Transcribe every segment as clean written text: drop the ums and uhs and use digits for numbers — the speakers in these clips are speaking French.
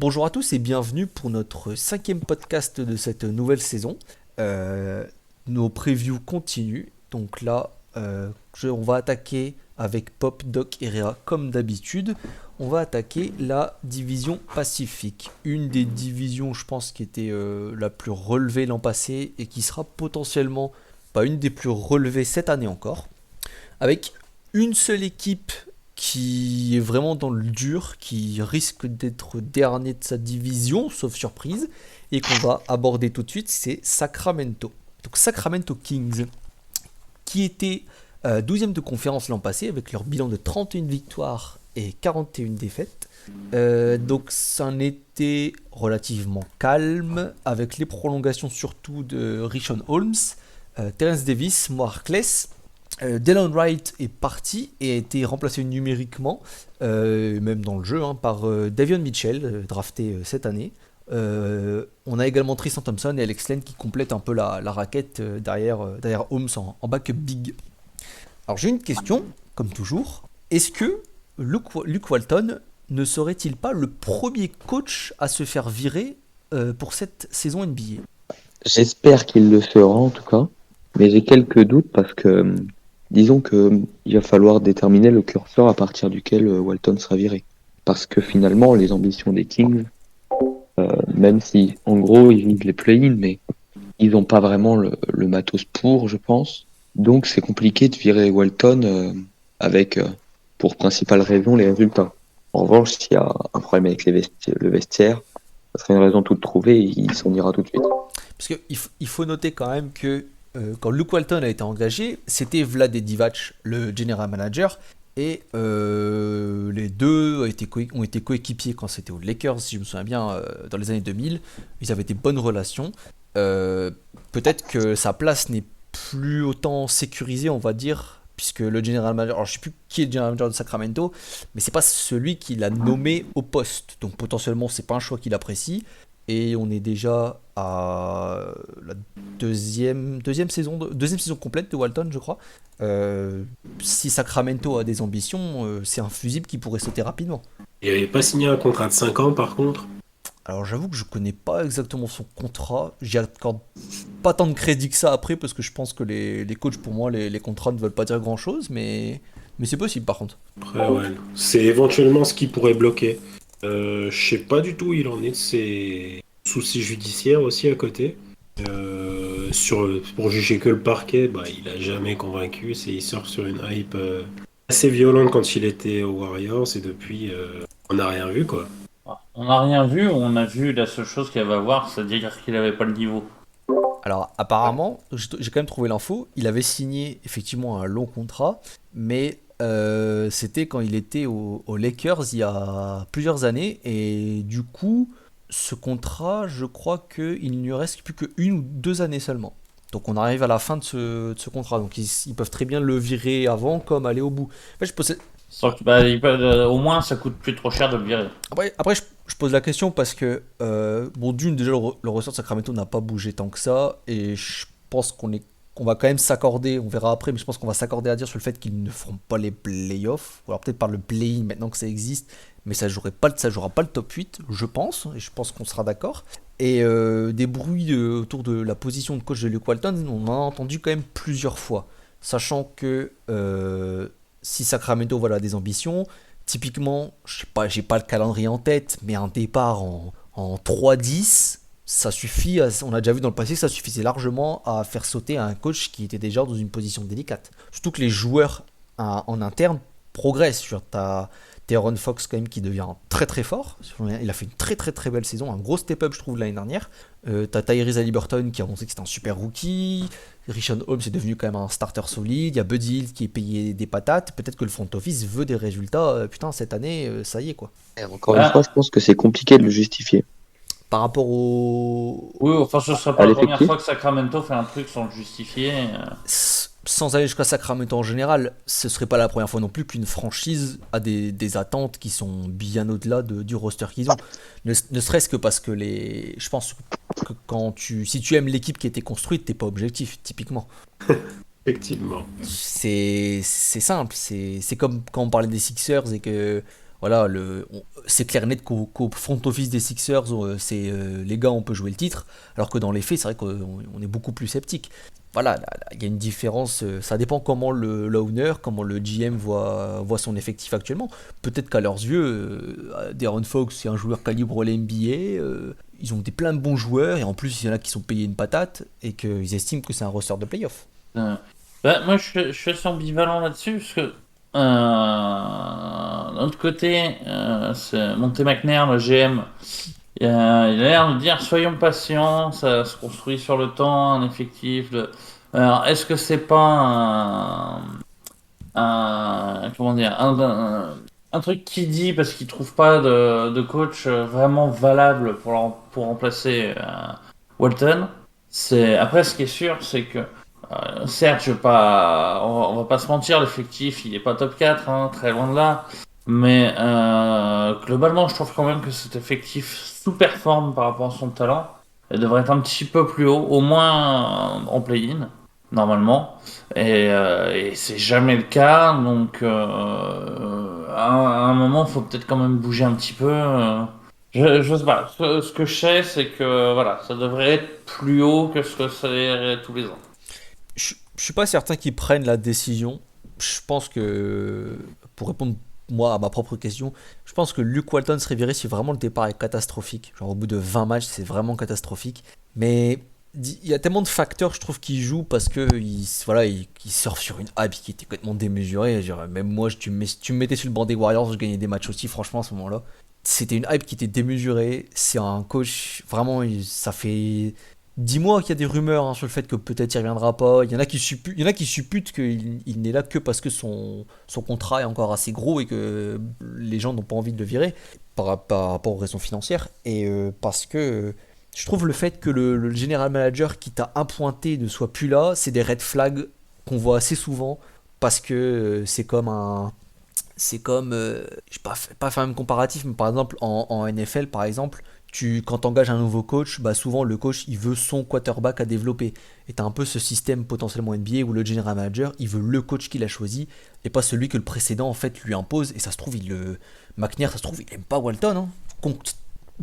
Bonjour à tous et bienvenue pour notre cinquième podcast de cette nouvelle saison. Euh, nos previews continuent. Donc là, on va attaquer avec Pop, Doc et Réa comme d'habitude. On va attaquer la division Pacifique. Une des divisions, je pense, qui était la plus relevée l'an passé et qui sera potentiellement pas une des plus relevées cette année encore. Avec une seule équipe qui est vraiment dans le dur, qui risque d'être dernier de sa division, sauf surprise, et qu'on va aborder tout de suite, c'est Sacramento. Donc Sacramento Kings, qui était 12e de conférence l'an passé, avec leur bilan de 31 victoires et 41 défaites. Donc c'est un été relativement calme, avec les prolongations surtout de Rishon Holmes, Terence Davis, Moarkless. Delon Wright est parti et a été remplacé numériquement, même dans le jeu, par Davion Mitchell, drafté cette année. On a également Tristan Thompson et Alex Len qui complètent un peu la raquette derrière Holmes en backup big. Alors j'ai une question, comme toujours. Est-ce que Luke Walton ne serait-il pas le premier coach à se faire virer pour cette saison NBA? J'espère qu'il le fera en tout cas, mais j'ai quelques doutes parce que disons que il va falloir déterminer le curseur à partir duquel Walton sera viré. Parce que finalement, les ambitions des Kings, même si en gros ils visent les play-in, mais ils n'ont pas vraiment le matos pour, je pense. Donc c'est compliqué de virer Walton avec pour principale raison les résultats. En revanche, s'il y a un problème avec le vestiaire, ça serait une raison toute trouvée et il s'en ira tout de suite. Parce qu'il faut noter quand même que quand Luke Walton a été engagé, c'était Vlade Divac, le general manager, et les deux ont été coéquipiers quand c'était aux Lakers, si je me souviens bien, dans les années 2000. Ils avaient des bonnes relations. Euh, Peut-être que sa place n'est plus autant sécurisée, on va dire, puisque le general manager, alors je sais plus qui est le general manager de Sacramento, mais c'est pas celui qui l'a nommé au poste. Donc potentiellement, c'est pas un choix qu'il apprécie. Et on est déjà à la deuxième saison complète de Walton, je crois. Si Sacramento a des ambitions, c'est un fusible qui pourrait sauter rapidement. Il n'avait pas signé un contrat de 5 ans par contre. Alors j'avoue que je connais pas exactement son contrat. J'y accorde pas tant de crédit que ça après parce que je pense que les coachs pour moi les contrats ne veulent pas dire grand chose, mais c'est possible par contre. Après, ouais. C'est éventuellement ce qui pourrait bloquer. Je sais pas du tout où il en est de ses soucis judiciaires aussi à côté. Pour juger que le parquet, bah, il a jamais convaincu. Il sort sur une hype assez violente quand il était aux Warriors et depuis, on n'a rien vu quoi. On n'a rien vu, on a vu la seule chose qu'il y avait à voir, c'est-à-dire qu'il n'avait pas le niveau. Alors apparemment, j'ai quand même trouvé l'info, il avait signé effectivement un long contrat, mais c'était quand il était aux Lakers il y a plusieurs années, et du coup, ce contrat, je crois qu'il ne lui reste plus qu'une ou deux années seulement. Donc on arrive à la fin de ce contrat, donc ils peuvent très bien le virer avant comme aller au bout. En fait, Sauf que, au moins, ça coûte plus trop cher de le virer. après, je pose la question parce que, bon, d'une, déjà, le ressort de Sacramento n'a pas bougé tant que ça, et je pense qu'on va quand même s'accorder, on verra après, mais je pense qu'on va s'accorder à dire sur le fait qu'ils ne feront pas les playoffs, ou alors peut-être par le play-in maintenant que ça existe, mais ça jouera pas le top 8, je pense, et je pense qu'on sera d'accord. Et des bruits autour de la position de coach de Luke Walton, on en a entendu quand même plusieurs fois, sachant que si Sacramento voilà, a des ambitions, typiquement, je sais pas, j'ai pas le calendrier en tête, mais un départ en 3-10, ça suffit, on a déjà vu dans le passé, ça suffisait largement à faire sauter un coach qui était déjà dans une position délicate. Surtout que les joueurs en interne progressent. T'as Aaron Fox quand même qui devient très très fort. Il a fait une très très très belle saison, un gros step-up je trouve l'année dernière. T'as Tyrese Haliburton qui a annoncé que c'était un super rookie. Rishon Holmes est devenu quand même un starter solide. Il y a Buddy Hield qui est payé des patates. Peut-être que le front office veut des résultats. Putain, cette année, ça y est quoi. Et encore une fois, je pense que c'est compliqué de le justifier. Par rapport au. Oui, enfin, ce ne serait À pas la première l'effectif. fois que Sacramento fait un truc sans le justifier. Sans aller jusqu'à Sacramento en général, ce serait pas la première fois non plus qu'une franchise a des attentes qui sont bien au-delà du roster qu'ils ont. Ne serait-ce que parce que je pense que si tu aimes l'équipe qui a été construite, t'es pas objectif, typiquement. Effectivement. C'est simple, c'est comme quand on parlait des Sixers et que voilà, c'est clair et net qu'au front office des Sixers, les gars, on peut jouer le titre, alors que dans les faits, c'est vrai qu'on est beaucoup plus sceptique. Voilà, il y a une différence, ça dépend comment l'owner, comment le GM voit son effectif actuellement. Peut-être qu'à leurs yeux, De'Aaron Fox, c'est un joueur calibre l'NBA, ils ont plein de bons joueurs, et en plus, il y en a qui sont payés une patate, et qu'ils estiment que c'est un roster de playoff. Moi, je suis assez ambivalent là-dessus, parce que d'un autre côté, c'est Monte McNair, le GM, il a l'air de dire soyons patients, ça se construit sur le temps, un effectif. Alors, est-ce que c'est pas comment dire, un truc qu'il dit parce qu'il trouve pas de coach vraiment valable pour remplacer Walton? Après, ce qui est sûr, c'est que certes, on va pas se mentir, l'effectif, il est pas top 4, hein, très loin de là. Mais globalement, je trouve quand même que cet effectif sous-performe par rapport à son talent. Elle devrait être un petit peu plus haut, au moins en play-in, normalement. Et c'est jamais le cas. Donc, à un moment, il faut peut-être quand même bouger un petit peu. Je sais pas. Ce que je sais, c'est que voilà, ça devrait être plus haut que ce que c'est tous les ans. Je suis pas certain qu'ils prennent la décision. Je pense que, pour répondre moi à ma propre question, je pense que Luke Walton serait viré si vraiment le départ est catastrophique. Genre au bout de 20 matchs, c'est vraiment catastrophique. Mais il y a tellement de facteurs, je trouve, qui jouent parce que voilà, il surfe sur une hype qui était complètement démesurée. Genre, même moi, tu me mettais sur le banc des Warriors, je gagnais des matchs aussi, franchement, à ce moment-là. C'était une hype qui était démesurée. C'est un coach, vraiment, ça fait 10 mois qu'il y a des rumeurs sur le fait que peut-être il reviendra pas. Il y en a qui supputent qu'il n'est là que parce que son contrat est encore assez gros et que les gens n'ont pas envie de le virer par rapport aux raisons financières. Et parce que je trouve le fait que le general manager qui t'a appointé ne soit plus là, c'est des red flags qu'on voit assez souvent parce que c'est comme, je sais pas faire un même comparatif, mais par exemple en NFL par exemple, quand tu engages un nouveau coach, bah souvent le coach il veut son quarterback à développer. Et tu as un peu ce système potentiellement NBA où le general manager il veut le coach qu'il a choisi et pas celui que le précédent en fait lui impose. Et ça se trouve, McNair, ça se trouve, il aime pas Walton. Hein.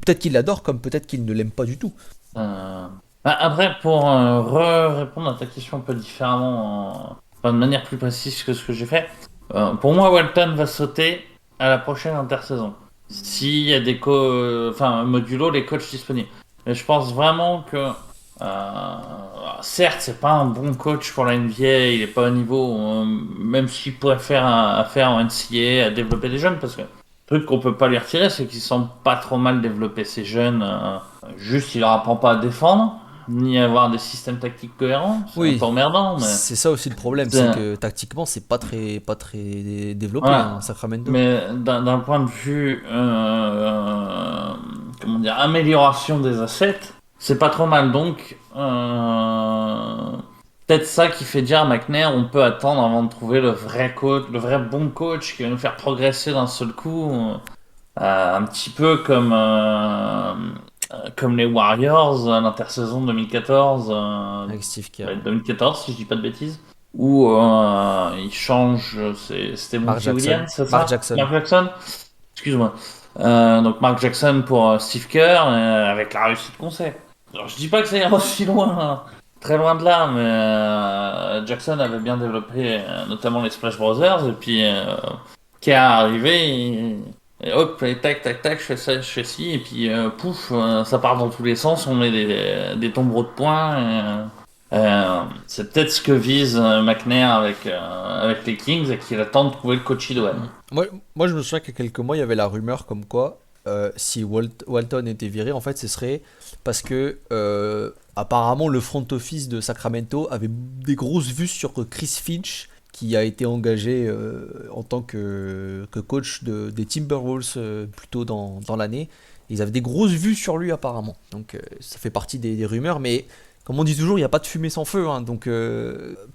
Peut-être qu'il l'adore comme peut-être qu'il ne l'aime pas du tout. Après, pour répondre à ta question un peu différemment, enfin, de manière plus précise que ce que j'ai fait, pour moi, Walton va sauter à la prochaine intersaison. S'il y a enfin, modulo les coachs disponibles. Mais je pense vraiment que, certes, c'est pas un bon coach pour la NBA, il est pas au niveau, même s'il pourrait faire affaire en NCAA à développer des jeunes, parce que le truc qu'on peut pas lui retirer, c'est qu'il semble pas trop mal développer ces jeunes. Juste, il leur apprend pas à défendre, ni à avoir des systèmes tactiques cohérents. C'est un Oui, peu emmerdant, mais. c'est ça aussi le problème, c'est que tactiquement c'est pas très développé, Voilà. hein, Sacramento. Mais d'un point de vue, comment dire, amélioration des assets, c'est pas trop mal. Donc, peut-être ça qui fait dire à McNair, on peut attendre avant de trouver le vrai coach, le vrai bon coach qui va nous faire progresser d'un seul coup. Un petit peu comme les Warriors à l'intersaison 2014, Avec Steve Kerr. 2014 si je dis pas de bêtises, où il change, c'était Mark Monty Jackson. Williams, c'est ça? Mark Jackson. Mark Jackson? Excuse-moi. Donc Mark Jackson pour Steve Kerr, avec la réussite qu'on sait. Alors je dis pas que ça ira aussi loin, hein. Très loin de là, mais Jackson avait bien développé notamment les Splash Brothers, et puis Kerr est arrivé, et hop, et tac, tac, tac, je fais ça, je fais ci, et puis pouf, ça part dans tous les sens, on met des tombereaux de points. C'est peut-être ce que vise McNair avec les Kings et qu'il attend de trouver le coach idoine. Moi, je me souviens qu'il y a quelques mois, il y avait la rumeur comme quoi, si Walton était viré, en fait, ce serait parce que apparemment le front office de Sacramento avait des grosses vues sur Chris Finch, qui a été engagé en tant que coach des Timberwolves plus tôt dans l'année. Ils avaient des grosses vues sur lui apparemment. Donc ça fait partie des rumeurs, mais comme on dit toujours, il n'y a pas de fumée sans feu. Hein. Donc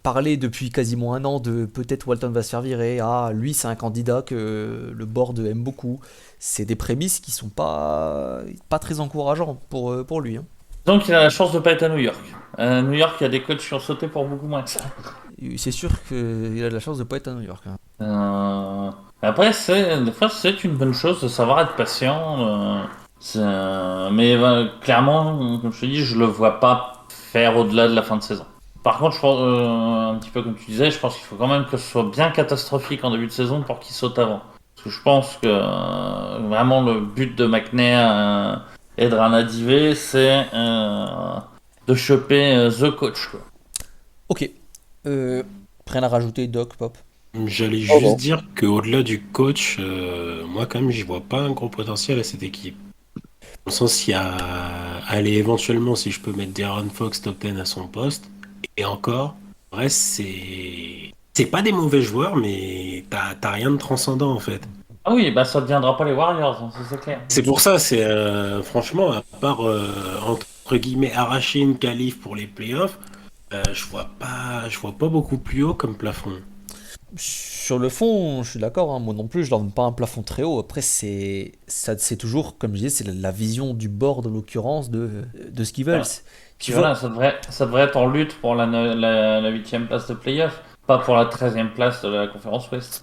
parler depuis quasiment un an de peut-être Walton va se faire virer, lui c'est un candidat que le board aime beaucoup. C'est des prémices qui sont pas très encourageantes pour lui. Hein. Donc il a la chance de pas être à New York. À New York, il y a des coachs qui ont sauté pour beaucoup moins que ça. C'est sûr qu'il a de la chance de pas être à New York. Hein. Après, des fois, c'est une bonne chose de savoir être patient. Mais clairement, comme je te dis, je le vois pas faire au-delà de la fin de saison. Par contre, je pense, un petit peu comme tu disais, je pense qu'il faut quand même que ce soit bien catastrophique en début de saison pour qu'il saute avant. Parce que je pense que vraiment le but de McNair et de Ranadivé, c'est de choper The Coach, quoi. Ok. Rien à rajouter, Doc, Pop. J'allais Oh, juste bon. dire qu'au-delà du coach, moi quand même, j'y vois pas un gros potentiel à cette équipe. Dans le sens, il y a... Allez, éventuellement, si je peux mettre De'Aaron Fox top 10 à son poste, et encore, le reste, c'est... C'est pas des mauvais joueurs, mais t'as rien de transcendant, en fait. Ah oui, bah ça ne deviendra pas les Warriors, hein, ça c'est clair. C'est pour ça, c'est... franchement, à part, entre guillemets, arracher une qualif pour les playoffs, je vois pas beaucoup plus haut comme plafond. Sur le fond, je suis d'accord, hein, moi non plus, je leur donne pas un plafond très haut. Après, c'est toujours, comme je disais, c'est la vision du board, en l'occurrence, de ce qu'ils veulent. Voilà. Tu Puis vois, voilà, ça devrait être en lutte pour la 8e place de playoff, pas pour la 13e place de la conférence Ouest.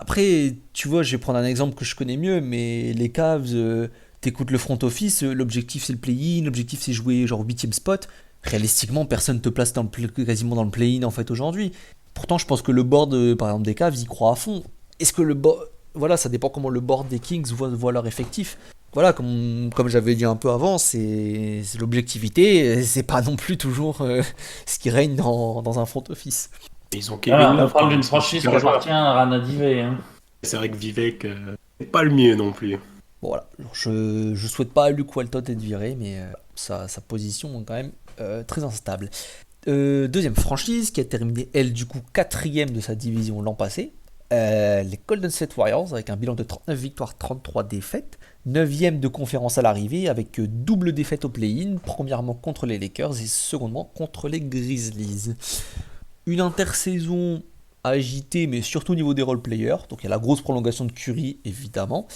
après, tu vois, je vais prendre un exemple que je connais mieux, mais les Cavs, t'écoutes le front office, l'objectif c'est le play-in, l'objectif c'est jouer genre 8ème spot. Réalistiquement, personne te place quasiment dans le play-in en fait aujourd'hui. Pourtant, je pense que le board, par exemple, des Cavs, y croit à fond. Est-ce que le board. Voilà, ça dépend comment le board des Kings voit leur effectif. Voilà, comme j'avais dit un peu avant, c'est l'objectivité, c'est pas non plus toujours ce qui règne dans un front office. Mais ils ont Kevin Voilà, on Love, parle quand même, d'une c'est un franchise qui super joueur. appartient à Ranadivé. Hein. C'est vrai que Vivek, c'est pas le mieux non plus. Bon, voilà, alors, je souhaite pas à Luke Walton être viré, mais sa position est quand même très instable. Deuxième franchise qui a terminé, elle, du coup, quatrième de sa division l'an passé. Les Golden State Warriors avec un bilan de 39 victoires, 33 défaites. Neuvième de conférence à l'arrivée avec double défaite au play-in, premièrement contre les Lakers et secondement contre les Grizzlies. Une intersaison agitée, mais surtout au niveau des role-players. Donc il y a la grosse prolongation de Curry, évidemment.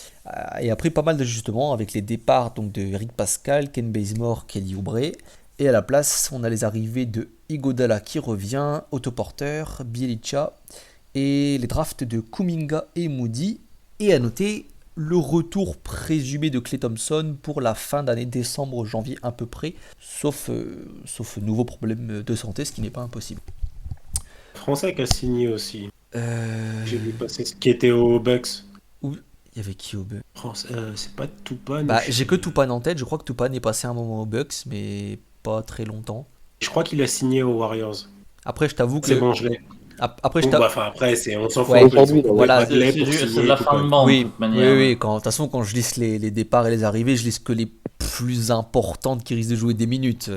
Et après, pas mal d'ajustements avec les départs donc, de Eric Pascal, Ken Bazemore, Kelly Oubre. Et à la place, on a les arrivées de Iguodala qui revient, Otto Porter, Bjelica et les drafts de Kuminga et Moody. Et à noter le retour présumé de Klay Thompson pour la fin d'année, décembre-janvier à peu près, sauf nouveau problème de santé, ce qui n'est pas impossible. Français qui a signé aussi. J'ai vu Euh... passer ce qui était aux Bucks. Où il y avait qui au Bucks? C'est pas Toupane. Bah, j'ai que Toupane en tête, je crois que Toupane est passé un moment au Bucks, mais pas très longtemps. Je crois qu'il a signé aux Warriors. Après, je t'avoue que C'est bon, je l'ai. Après, Bon, bah, enfin, après, on s'en fout Ouais, un peu. Ils aujourd'hui, ont là, trouvé voilà, Bradley pour C'est de signer la fin de Toupane. bande, de oui, toute oui, manière. oui. De toute façon, quand je liste les départs et les arrivées, je liste que les plus importantes qui risquent de jouer des minutes.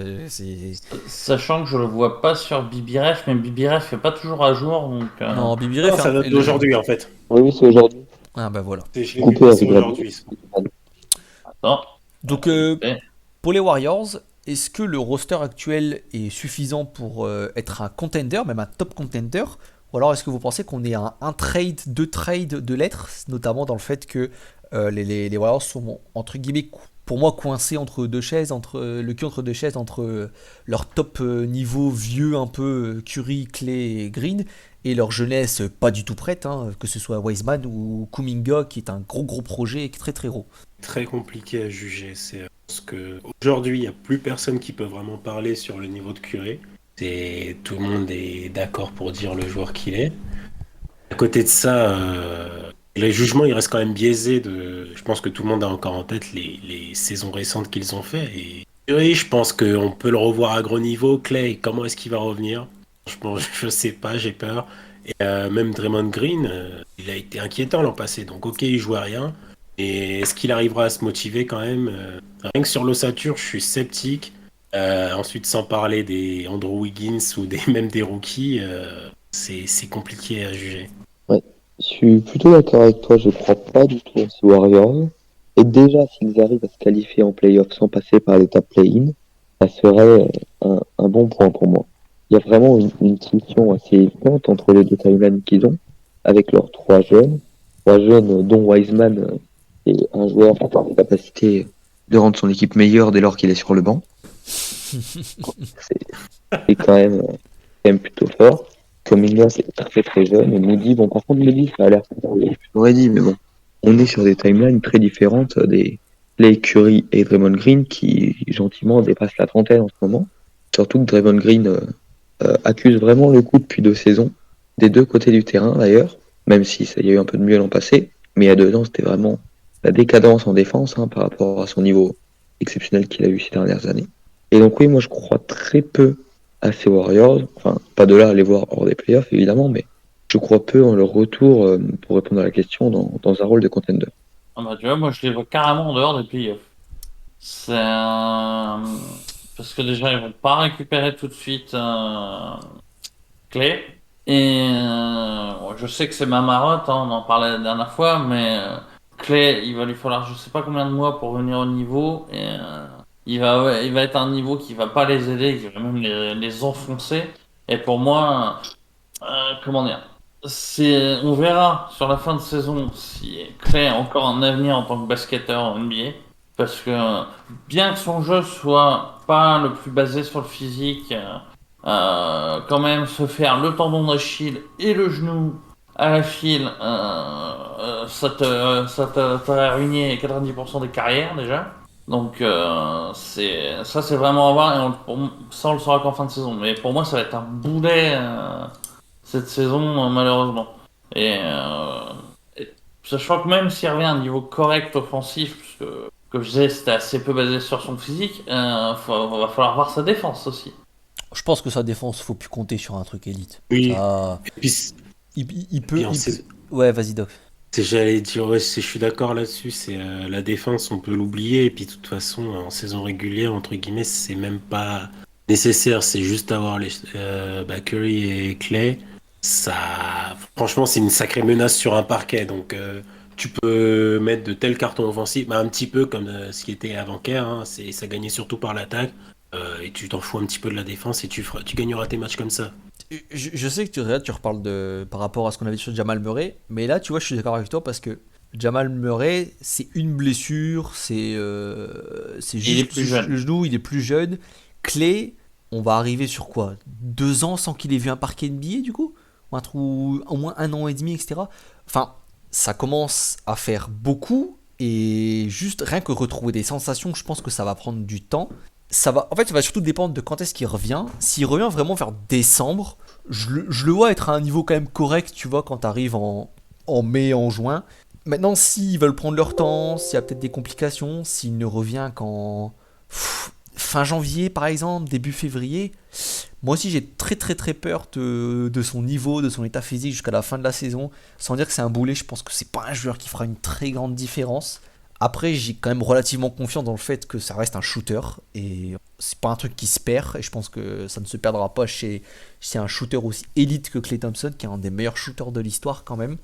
Sachant que je le vois pas sur BBRF, mais BBRF est pas toujours à jour, donc... Non, Bibi Non, ça date d'aujourd'hui, en fait. Oui, oui, c'est aujourd'hui. Ah, bah voilà. Je l'ai vu Coupé passer avec la aujourd'hui. Ça. Attends. Donc, Eh, pour les Warriors, est-ce que le roster actuel est suffisant pour être un contender, même un top contender? Ou alors est-ce que vous pensez qu'on est à un trade, deux trades de lettres, notamment dans le fait que les Warriors sont entre guillemets pour moi coincés entre deux chaises, entre le cul entre deux chaises, entre leur top niveau vieux un peu Curry, Clay et Green et leur jeunesse pas du tout prête, hein, que ce soit Wiseman ou Kuminga qui est un gros projet et très très gros. Très compliqué à juger. C'est parce que aujourd'hui, il n'y a plus personne qui peut vraiment parler sur le niveau de Curry. Tout le monde est d'accord pour dire le joueur qu'il est. À côté de ça, les jugements, ils restent quand même biaisés. Je pense que tout le monde a encore en tête les saisons récentes qu'ils ont fait. Et oui, je pense qu'on peut le revoir à gros niveau. Clay, comment est-ce qu'il va revenir? Franchement, je sais pas, j'ai peur. Et même Draymond Green, il a été inquiétant l'an passé. Donc ok, il joue à rien. Et est-ce qu'il arrivera à se motiver quand même? Rien que sur l'ossature, je suis sceptique. Ensuite, sans parler des Andrew Wiggins ou même des rookies, c'est compliqué à juger. Ouais. Je suis plutôt d'accord avec toi, je crois pas du tout à ces Warriors. Et déjà, s'ils arrivent à se qualifier en playoff sans passer par l'étape play-in, ça serait un bon point pour moi. Il y a vraiment une tension assez évidente entre les deux timelines qu'ils ont, avec leurs trois jeunes, dont Wiseman est un joueur qui a la capacité de rendre son équipe meilleure dès lors qu'il est sur le banc. C'est quand même plutôt fort. Kuminga, c'est très très jeune. Et Moody, bon, par contre, Moody, ça a l'air. Je l'aurais dit, mais bon. On est sur des timelines très différentes des Clay Curry et Draymond Green qui, gentiment, dépassent la trentaine en ce moment. Surtout que Draymond Green accuse vraiment le coup depuis 2 saisons, des deux côtés du terrain d'ailleurs, même si ça y a eu un peu de mieux l'an passé. Mais il y a 2 ans, c'était vraiment la décadence en défense par rapport à son niveau exceptionnel qu'il a eu ces dernières années. Et donc oui, moi je crois très peu à ces Warriors, enfin pas de là à les voir hors des playoffs évidemment, mais je crois peu en leur retour, pour répondre à la question, dans un rôle de contender. Ah bah, tu vois, moi je les vois carrément en dehors des playoffs. C'est parce que déjà ils vont pas récupérer tout de suite Clay. Et bon, je sais que c'est ma marotte, on en parlait la dernière fois, mais Clay, il va lui falloir je sais pas combien de mois pour venir au niveau. Et il va être à un niveau qui va pas les aider, qui va même les enfoncer. Et pour moi, comment dire, on verra sur la fin de saison si Clay a encore un avenir en tant que basketteur en NBA. Parce que bien que son jeu soit pas le plus basé sur le physique, quand même se faire le tendon d'Achille et le genou à la file, t'aurait ruiné 90% des carrières déjà. Donc c'est vraiment à voir et ça on le saura qu'en fin de saison. Mais pour moi ça va être un boulet cette saison malheureusement. Et, sachant que même s'il revient à un niveau correct offensif, parce que comme je disais c'était assez peu basé sur son physique, va falloir voir sa défense aussi. Je pense que sa défense, faut plus compter sur un truc élite. Oui. Ça, Et puis, il peut. puis en Il sais- peut- Ouais, vas-y, Doc. j'allais dire, ouais, je suis d'accord là-dessus. C'est la défense, on peut l'oublier. Et puis, de toute façon, en saison régulière, entre guillemets, c'est même pas nécessaire. C'est juste avoir Curry et Clay. Ça, franchement, c'est une sacrée menace sur un parquet. Donc, tu peux mettre de tels cartons offensifs, un petit peu comme ce qui était avant Kerr. Ça gagnait surtout par l'attaque. Et tu t'en fous un petit peu de la défense et tu gagneras tes matchs comme ça. Je sais que tu reparles par rapport à ce qu'on avait dit sur Jamal Murray, mais là, tu vois, je suis d'accord avec toi parce que Jamal Murray, c'est une blessure, c'est Il est juste plus jeune. le genou, il est plus jeune. Clay, on va arriver sur quoi? 2 ans sans qu'il ait vu un parquet NBA du coup? Ou au moins 1 an et demi, etc. Enfin, ça commence à faire beaucoup et juste rien que retrouver des sensations, je pense que ça va prendre du temps. En fait, ça va surtout dépendre de quand est-ce qu'il revient. S'il revient vraiment vers décembre, je le vois être à un niveau quand même correct, tu vois, quand t'arrives en mai, en juin. Maintenant, s'ils veulent prendre leur temps, s'il y a peut-être des complications, s'il ne revient qu'en fin janvier, par exemple, début février, moi aussi j'ai très très très peur de son niveau, de son état physique jusqu'à la fin de la saison. Sans dire que c'est un boulet, je pense que c'est pas un joueur qui fera une très grande différence. Après, j'ai quand même relativement confiance dans le fait que ça reste un shooter et c'est pas un truc qui se perd. Et je pense que ça ne se perdra pas chez un shooter aussi élite que Klay Thompson, qui est un des meilleurs shooters de l'histoire quand même.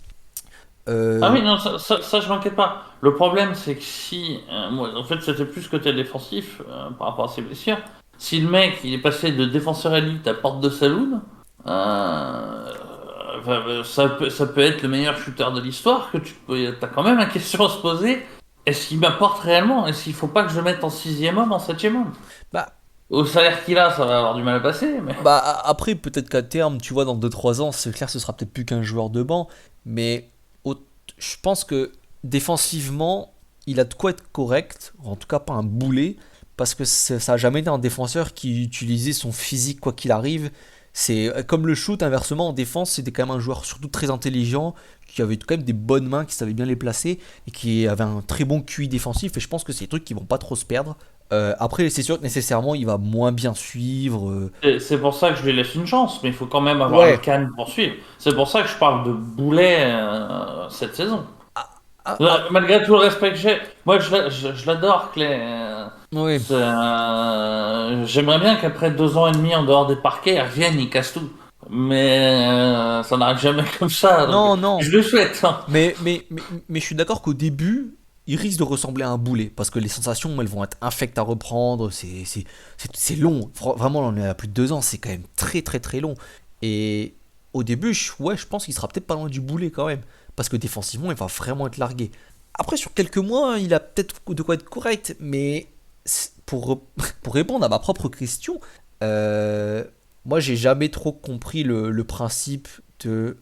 Ah Euh, oui, non, ça je m'inquiète pas. Le problème, c'est que si. Moi, en fait, c'était plus côté défensif par rapport à ses blessures. Si le mec, il est passé de défenseur élite à porte de saloon, ça peut être le meilleur shooter de l'histoire, que t'as quand même la question à se poser. Est-ce qu'il m'apporte réellement? Est-ce qu'il faut pas que je le mette en sixième homme, en septième homme? bah, Au salaire qu'il a, ça va avoir du mal à passer, mais. après, peut-être qu'à terme, tu vois, dans 2 3 ans, c'est clair, ce sera peut-être plus qu'un joueur de banc. Mais je pense que défensivement, il a de quoi être correct. En tout cas, pas un boulet. Parce que ça a jamais été un défenseur qui utilisait son physique quoi qu'il arrive. C'est comme le shoot, inversement, en défense, c'était quand même un joueur surtout très intelligent, qui avait quand même des bonnes mains, qui savait bien les placer, et qui avait un très bon QI défensif. Et je pense que c'est des trucs qui vont pas trop se perdre. Après, c'est sûr que nécessairement, il va moins bien suivre. C'est pour ça que je lui laisse une chance, mais il faut quand même avoir le Ouais. calme pour suivre. C'est pour ça que je parle de Boulet cette saison. Ah, ah, Malgré tout le respect que j'ai, moi je l'adore, Clay. oui. J'aimerais bien qu'après 2 ans et demi en dehors des parquets, il revienne, il casse tout. Mais ça n'arrive jamais comme ça, donc Non, non. je le souhaite, hein. Mais je suis d'accord qu'au début, il risque de ressembler à un boulet. Parce que les sensations, elles vont être infectes à reprendre. C'est long. Vraiment, on est à plus de 2 ans. C'est quand même très, très, très long. Et au début, ouais, je pense qu'il sera peut-être pas loin du boulet quand même. Parce que défensivement, il va vraiment être largué. Après, sur quelques mois, il a peut-être de quoi être correct. Mais pour répondre à ma propre question, euh, moi, j'ai jamais trop compris le principe de.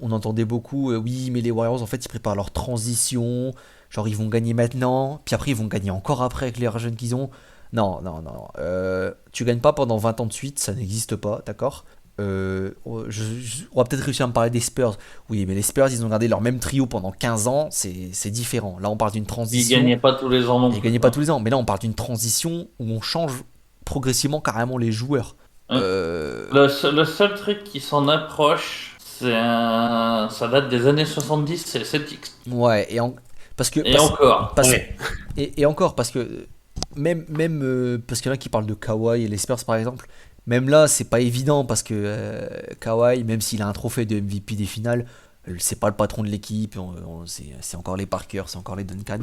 On entendait beaucoup, oui, mais les Warriors, en fait, ils préparent leur transition. Genre, ils vont gagner maintenant, puis après, ils vont gagner encore après avec les jeunes qu'ils ont. Non, non, non. Tu gagnes pas pendant 20 ans de suite, ça n'existe pas, d'accord. On va peut-être réussir à me parler des Spurs. Oui, mais les Spurs, ils ont gardé leur même trio pendant 15 ans, c'est différent. Là, on parle d'une Ils transition. gagnaient pas tous les ans non Ils plus, gagnaient pas quoi. tous les ans, mais là, on parle d'une transition où on change progressivement carrément les joueurs. Hein. Euh, Le seul truc qui s'en approche, ça date des années 70, c'est les Celtics. ouais, parce que. Et encore. Parce- Ouais. et encore, parce que. Parce qu'il y en a qui parlent de Kawhi et les Spurs par exemple. Même là, c'est pas évident parce que Kawhi, même s'il a un trophée de MVP des finales, c'est pas le patron de l'équipe. C'est encore les Parker, c'est encore les Duncan.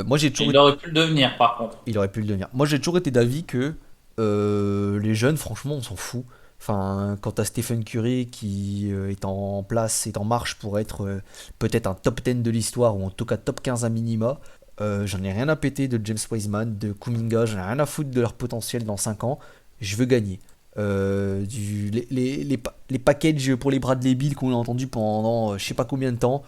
Moi, j'ai toujours Il aurait pu le devenir, par contre. Il aurait pu le devenir. Moi, j'ai toujours été d'avis que les jeunes, franchement, on s'en fout. Enfin, quant à Stephen Curry qui est en place, est en marche pour être peut-être un top 10 de l'histoire, ou en tout cas top 15 à minima, j'en ai rien à péter de James Wiseman, de Kuminga, j'en ai rien à foutre de leur potentiel dans 5 ans. Je veux gagner. Les packages pour les Bradley Beal qu'on a entendu pendant je sais pas combien de temps,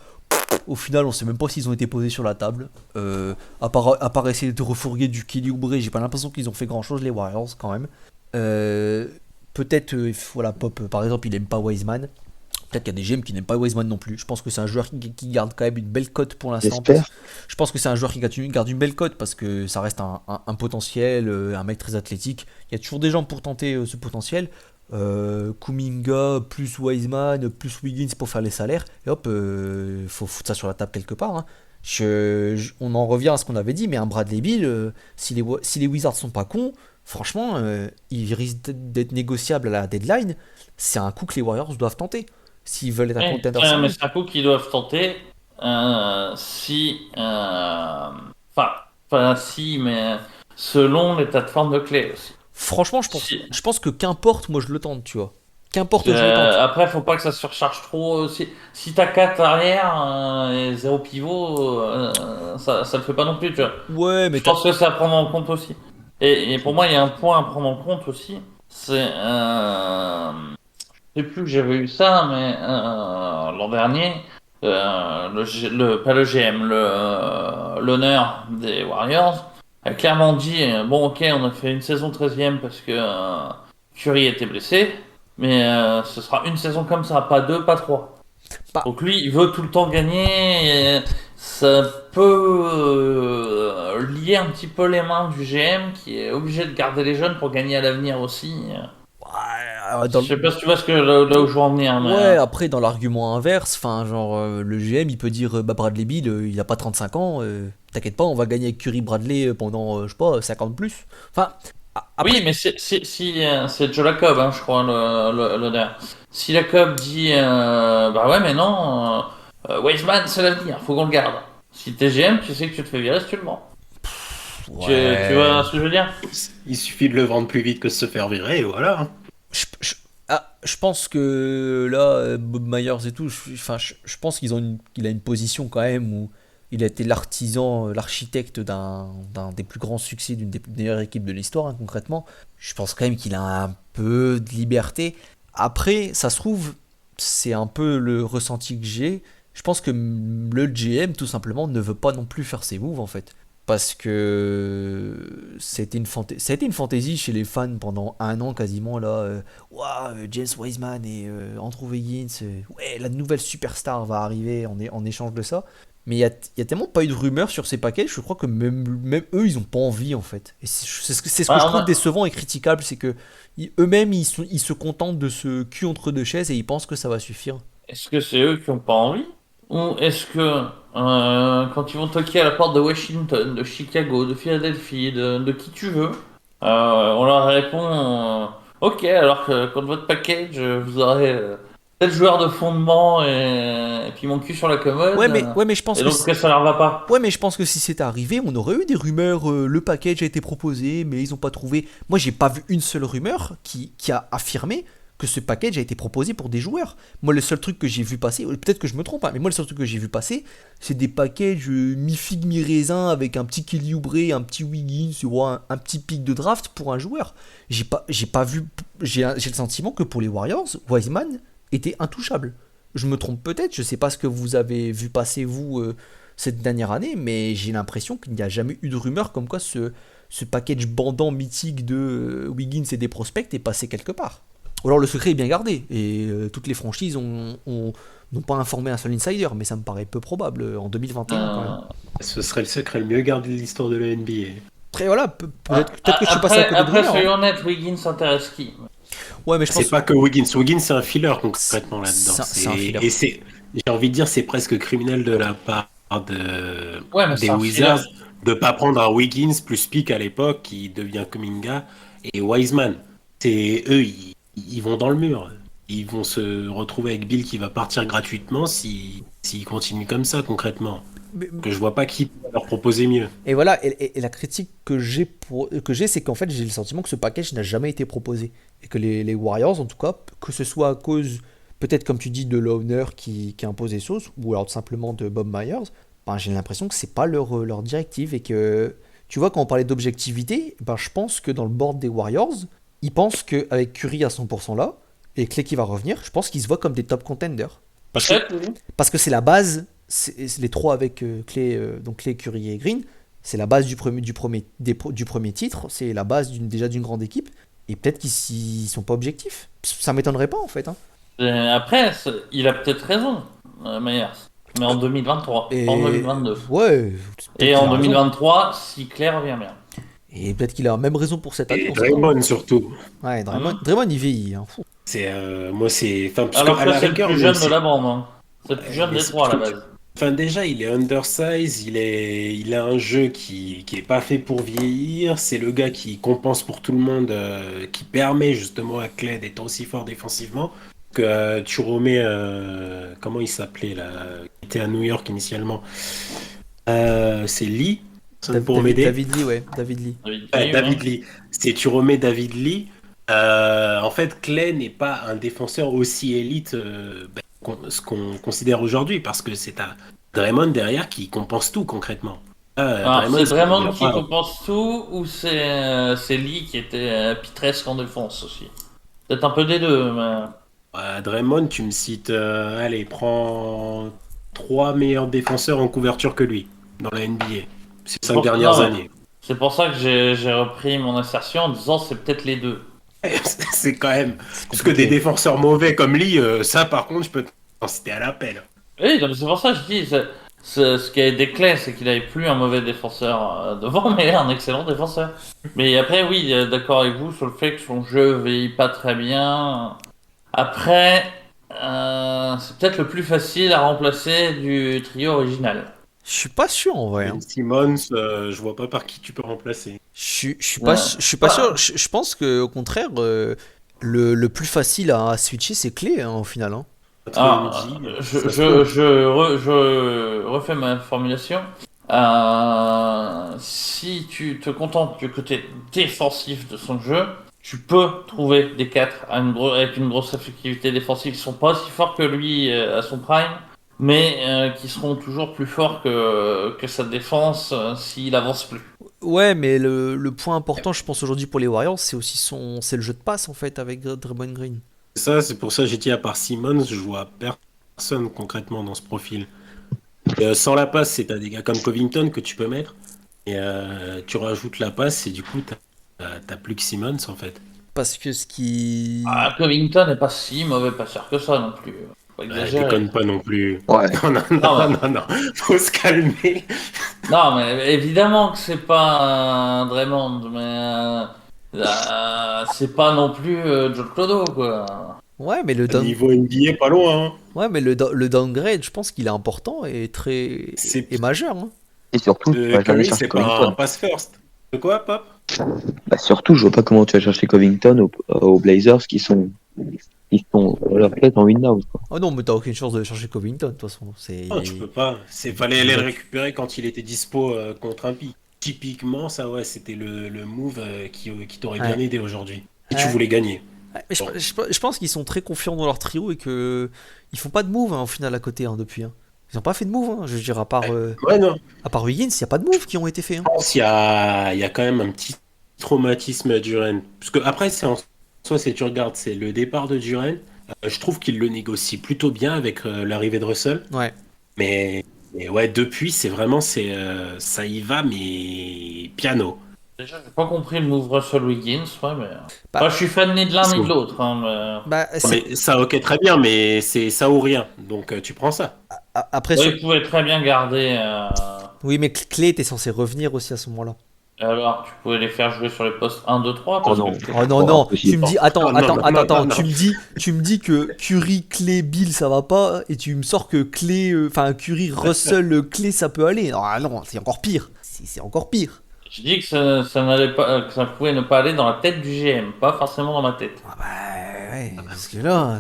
au final, on sait même pas s'ils ont été posés sur la table. À part essayer de refourguer du Kelly Oubre, j'ai pas l'impression qu'ils ont fait grand chose, les Warriors, quand même. Euh, Peut-être, voilà, Pop, par exemple, il aime pas Wiseman. Peut-être qu'il y a des GM qui n'aiment pas Wiseman non plus. Je pense que c'est un joueur qui garde quand même une belle cote pour l'instant. J'espère. Je pense que c'est un joueur qui garde une belle cote parce que ça reste un potentiel, un mec très athlétique. Il y a toujours des gens pour tenter ce potentiel. Kuminga plus Wiseman plus Wiggins pour faire les salaires. Et hop, faut foutre ça sur la table quelque part, hein. On en revient à ce qu'on avait dit, mais un Bradley Beal, si les Wizards sont pas cons, franchement, il risque d'être négociable à la deadline. C'est un coup que les Warriors doivent tenter s'ils veulent être un contender Mais sérieux. c'est un coup qu'ils doivent tenter. Si. Enfin, pas si, mais selon l'état de forme de clé aussi. Franchement, Si, je pense que qu'importe, moi je le tente, tu vois. Qu'importe, je le tente. après, faut pas que ça se surcharge trop. Si t'as 4 arrière et 0 pivot, ça le fait pas non plus, tu vois. Ouais, mais Je pense que c'est à prendre en compte aussi. Et pour moi, il y a un point à prendre en compte aussi. C'est. Je sais plus que j'avais eu ça, mais l'an dernier, pas le GM, l'honneur des Warriors a clairement dit bon, ok, on a fait une saison 13e parce que Curry était blessé, mais ce sera une saison comme ça, pas deux, pas trois. Bah, Donc lui, il veut tout le temps gagner. Et ça peut lier un petit peu les mains du GM qui est obligé de garder les jeunes pour gagner à l'avenir aussi. ouais, Je sais pas si tu vois là où je veux en venir, mais ouais, après, dans l'argument inverse, enfin, genre, le GM, il peut dire, bah, Bradley Beal, il a pas 35 ans, t'inquiète pas, on va gagner avec Curry Bradley pendant, je sais pas, 50 plus. Enfin, après, oui, mais c'est Joe Lacob, hein, je crois, l'honneur. Si Lacob dit bah ouais, mais non, Wiseman, c'est l'avenir, faut qu'on le garde. Si t'es GM, tu sais que tu te fais virer si tu le vends. Tu vois ouais. ce que je veux dire? Il suffit de le vendre plus vite que de se faire virer, et voilà, hein. Je pense que là, Bob Myers et tout, enfin, je pense qu'il a une position quand même où il a été l'artisan, l'architecte d'un des plus grands succès d'une des meilleures équipes de l'histoire, hein, concrètement. Je pense quand même qu'il a un peu de liberté. Après, ça se trouve, c'est un peu le ressenti que j'ai. Je pense que le GM, tout simplement, ne veut pas non plus faire ses moves, en fait. Parce que ça a été une fantaisie chez les fans pendant un an quasiment là. Ouah, James Wiseman et Andrew Wiggins, ouais, la nouvelle superstar va arriver en échange de ça. Mais il y a tellement pas eu de rumeurs sur ces paquets, je crois que même eux, ils ont pas envie en fait. Et c'est ce que Ouais, je on trouve a- décevant et critiquable, c'est que eux-mêmes, ils se contentent de ce cul entre deux chaises et ils pensent que ça va suffire. Est-ce que c'est eux qui ont pas envie? Ou est-ce que quand ils vont toquer à la porte de Washington, de Chicago, de Philadelphie, de qui tu veux, on leur répond ok, alors que contre votre package, vous aurez tel joueur de fondement et puis mon cul sur la commode, Ouais, mais je pense et que donc que ça leur va pas. Ouais, mais je pense que si c'était arrivé, on aurait eu des rumeurs. Le package a été proposé, mais ils n'ont pas trouvé. Moi, j'ai pas vu une seule rumeur qui a affirmé que ce package a été proposé pour des joueurs. Moi, le seul truc que j'ai vu passer, peut-être que je me trompe, hein, mais moi, le seul truc que j'ai vu passer, c'est des packages mi-figue, mi-raisin, avec un petit Kelly Oubre, un petit Wiggins, un petit pic de draft pour un joueur. J'ai pas vu. J'ai le sentiment que pour les Warriors, Wiseman était intouchable. Je me trompe peut-être, je sais pas ce que vous avez vu passer, vous, cette dernière année, mais j'ai l'impression qu'il n'y a jamais eu de rumeur comme quoi ce package bandant mythique de Wiggins et des prospects est passé quelque part. Ou alors le secret est bien gardé et toutes les franchises n'ont pas informé un seul insider, mais ça me paraît peu probable en 2021 quand même. Ce serait le secret le mieux gardé de l'histoire de la NBA. Après voilà, peut-être que je suis passé à côté de Après, rumeurs, soyons hein. honnêtes, Wiggins s'intéresse qui? Ouais, mais je pense C'est pas que Wiggins. Wiggins, c'est un filler concrètement là-dedans. c'est un filler. Et j'ai envie de dire, c'est presque criminel de la part Ouais, mais des c'est un Wizards filler. de pas prendre un Wiggins plus Pick à l'époque qui devient Kuminga et Wiseman. C'est eux, ils vont dans le mur. Ils vont se retrouver avec Bill qui va partir gratuitement s'ils continuent comme ça concrètement. Mais- Que je vois pas qui peut leur proposer mieux. Et voilà, et la critique que j'ai, c'est qu'en fait, j'ai le sentiment que ce package n'a jamais été proposé. Et que les Warriors, en tout cas, que ce soit à cause, peut-être comme tu dis, de l'owner qui impose des choses, ou alors tout simplement de Bob Myers, ben, j'ai l'impression que c'est pas leur directive. Et que, tu vois, quand on parlait d'objectivité, ben, je pense que dans le board des Warriors, ils pensent qu'avec Curry à 100% là, et Clay qui va revenir, je pense qu'ils se voient comme des top contenders. Peut-être, oui. Parce que c'est la base, c'est les trois avec Clay, donc Clay, Curry et Green, c'est la base du premier titre, c'est la base déjà d'une grande équipe, et peut-être qu'ils sont pas objectifs. Ça m'étonnerait pas en fait, hein. Après, il a peut-être raison, Myers. Mais en 2023, Et pas en 2022. ouais, peut-être Et qu'il en a raison. 2023, si Claire revient bien. Et peut-être qu'il a même raison pour cette année. Et on sait pas. Draymond surtout. Ouais, Draymond il vieillit, hein. Fou. C'est moi c'est enfin parce Alors que à que la c'est le rigueur plus moi, jeune c'est- de la bande. Hein. C'est le plus jeune mais des c'est trois à la tout- base. Enfin déjà il est undersize, il a un jeu qui est pas fait pour vieillir, c'est le gars qui compense pour tout le monde, qui permet justement à Clay d'être aussi fort défensivement que tu remets comment il s'appelait là, qui était à New York initialement. C'est Lee pour m'aider. David Lee, ouais, David Lee. David Lee. Si tu remets David Lee, en fait, Clay n'est pas un défenseur aussi élite ce qu'on considère aujourd'hui, parce que c'est à Draymond derrière qui compense tout concrètement. Alors, Draymond, c'est ça Draymond veut qui dire pas- compense tout ou c'est Lee qui était pitresque en défense aussi. Peut-être un peu des deux, mais... Draymond, tu me cites, allez, prends 3 meilleurs défenseurs en couverture que lui dans la NBA ces 5 dernières Non, années. c'est pour ça que j'ai repris mon assertion en disant c'est peut-être les deux. C'est quand même. C'est Parce que des compliqué. défenseurs mauvais comme Lee, ça par contre, je peux t'en citer à l'appel. Oui, non, mais c'est pour ça que je dis, ce qui a été clair, c'est qu'il avait plus un mauvais défenseur devant, mais un excellent défenseur. Mais après, oui, d'accord avec vous sur le fait que son jeu vieillit pas très bien. Après, c'est peut-être le plus facile à remplacer du trio original. Je suis pas sûr en vrai, hein. Ben Simmons, je vois pas par qui tu peux remplacer. Je suis pas sûr. Je pense que au contraire, le plus facile à switcher, c'est Clay, hein, au final, hein. Ah, Entre MJ, je, ça se je, trouve. je refais ma formulation. Si tu te contentes du côté défensif de son jeu, tu peux trouver des 4 avec une grosse effectivité défensive qui sont pas aussi forts que lui à son prime, mais qui seront toujours plus forts que sa défense s'il avance plus. Ouais, mais le point important, je pense aujourd'hui pour les Warriors, c'est aussi c'est le jeu de passe en fait avec Draymond Green. C'est pour ça que j'ai dit à part Simmons, je vois personne concrètement dans ce profil. Sans la passe, c'est t'as des gars comme Covington que tu peux mettre. Et tu rajoutes la passe et du coup, t'as plus que Simmons en fait. Parce que ce qui. Covington n'est pas si mauvais passeur que ça non plus. Faut exagérer. Déconne pas non plus. Ouais. Non, non, Non, non, non, non. Faut se calmer. Non, mais évidemment que c'est pas un Draymond, mais c'est pas non plus Joe Clodo, quoi. Ouais, mais Niveau NBA, pas loin. Hein. ouais, mais le downgrade, je pense qu'il est important et très C'est- et majeur, hein. Et surtout, tu vas jamais Curry, chercher c'est pas un Covington. pass first. De quoi, Pop? Bah, surtout, je vois pas comment tu vas chercher Covington aux Blazers qui sont leur tête en win-now, quoi. Oh non, mais t'as aucune chance de chercher Covington de toute façon. Non, tu peux pas. Fallait aller le récupérer quand il était dispo contre un pic. Typiquement, ça, ouais, c'était le move qui t'aurait bien Ouais. aidé aujourd'hui. Et Ouais. tu voulais gagner. Ouais, mais Bon. je pense qu'ils sont très confiants dans leur trio et que ils font pas de move au final à côté depuis. Ils ont pas fait de move. Je veux dire, Ouais, non. à part Wiggins, il y a pas de move qui ont été faits. Je pense qu'il y a quand même un petit traumatisme à Duren. Parce que après, soit si tu regardes, c'est le départ de Duren. Je trouve qu'il le négocie plutôt bien avec l'arrivée de Russell. Ouais. Mais ouais, depuis, ça y va, mais piano. Déjà, j'ai pas compris le move Russell Wiggins, ouais, mais. Bah, Moi, je suis fan ni de l'un ni de l'autre. bah, Mais ça, ok, très bien, mais c'est ça ou rien. Donc tu prends ça. après, Ouais, il pouvait très bien garder. oui, mais Clay était censé revenir aussi à ce moment-là. Alors, tu pouvais les faire jouer sur les postes 1, 2, 3. Oh Parce non. que... Oh non, Oh, non, impossible. tu me dis, attends, Non, non, non, non, non. tu me dis que Curry, Clay, Bill, ça va pas, et tu me sors que Clay, enfin Curry, Russell, Clay, ça peut aller. Ah non, c'est encore pire. C'est encore pire. Je dis que ça n'allait pas, que ça pouvait ne pas aller dans la tête du GM, pas forcément dans ma tête. Ah bah ouais, parce que là,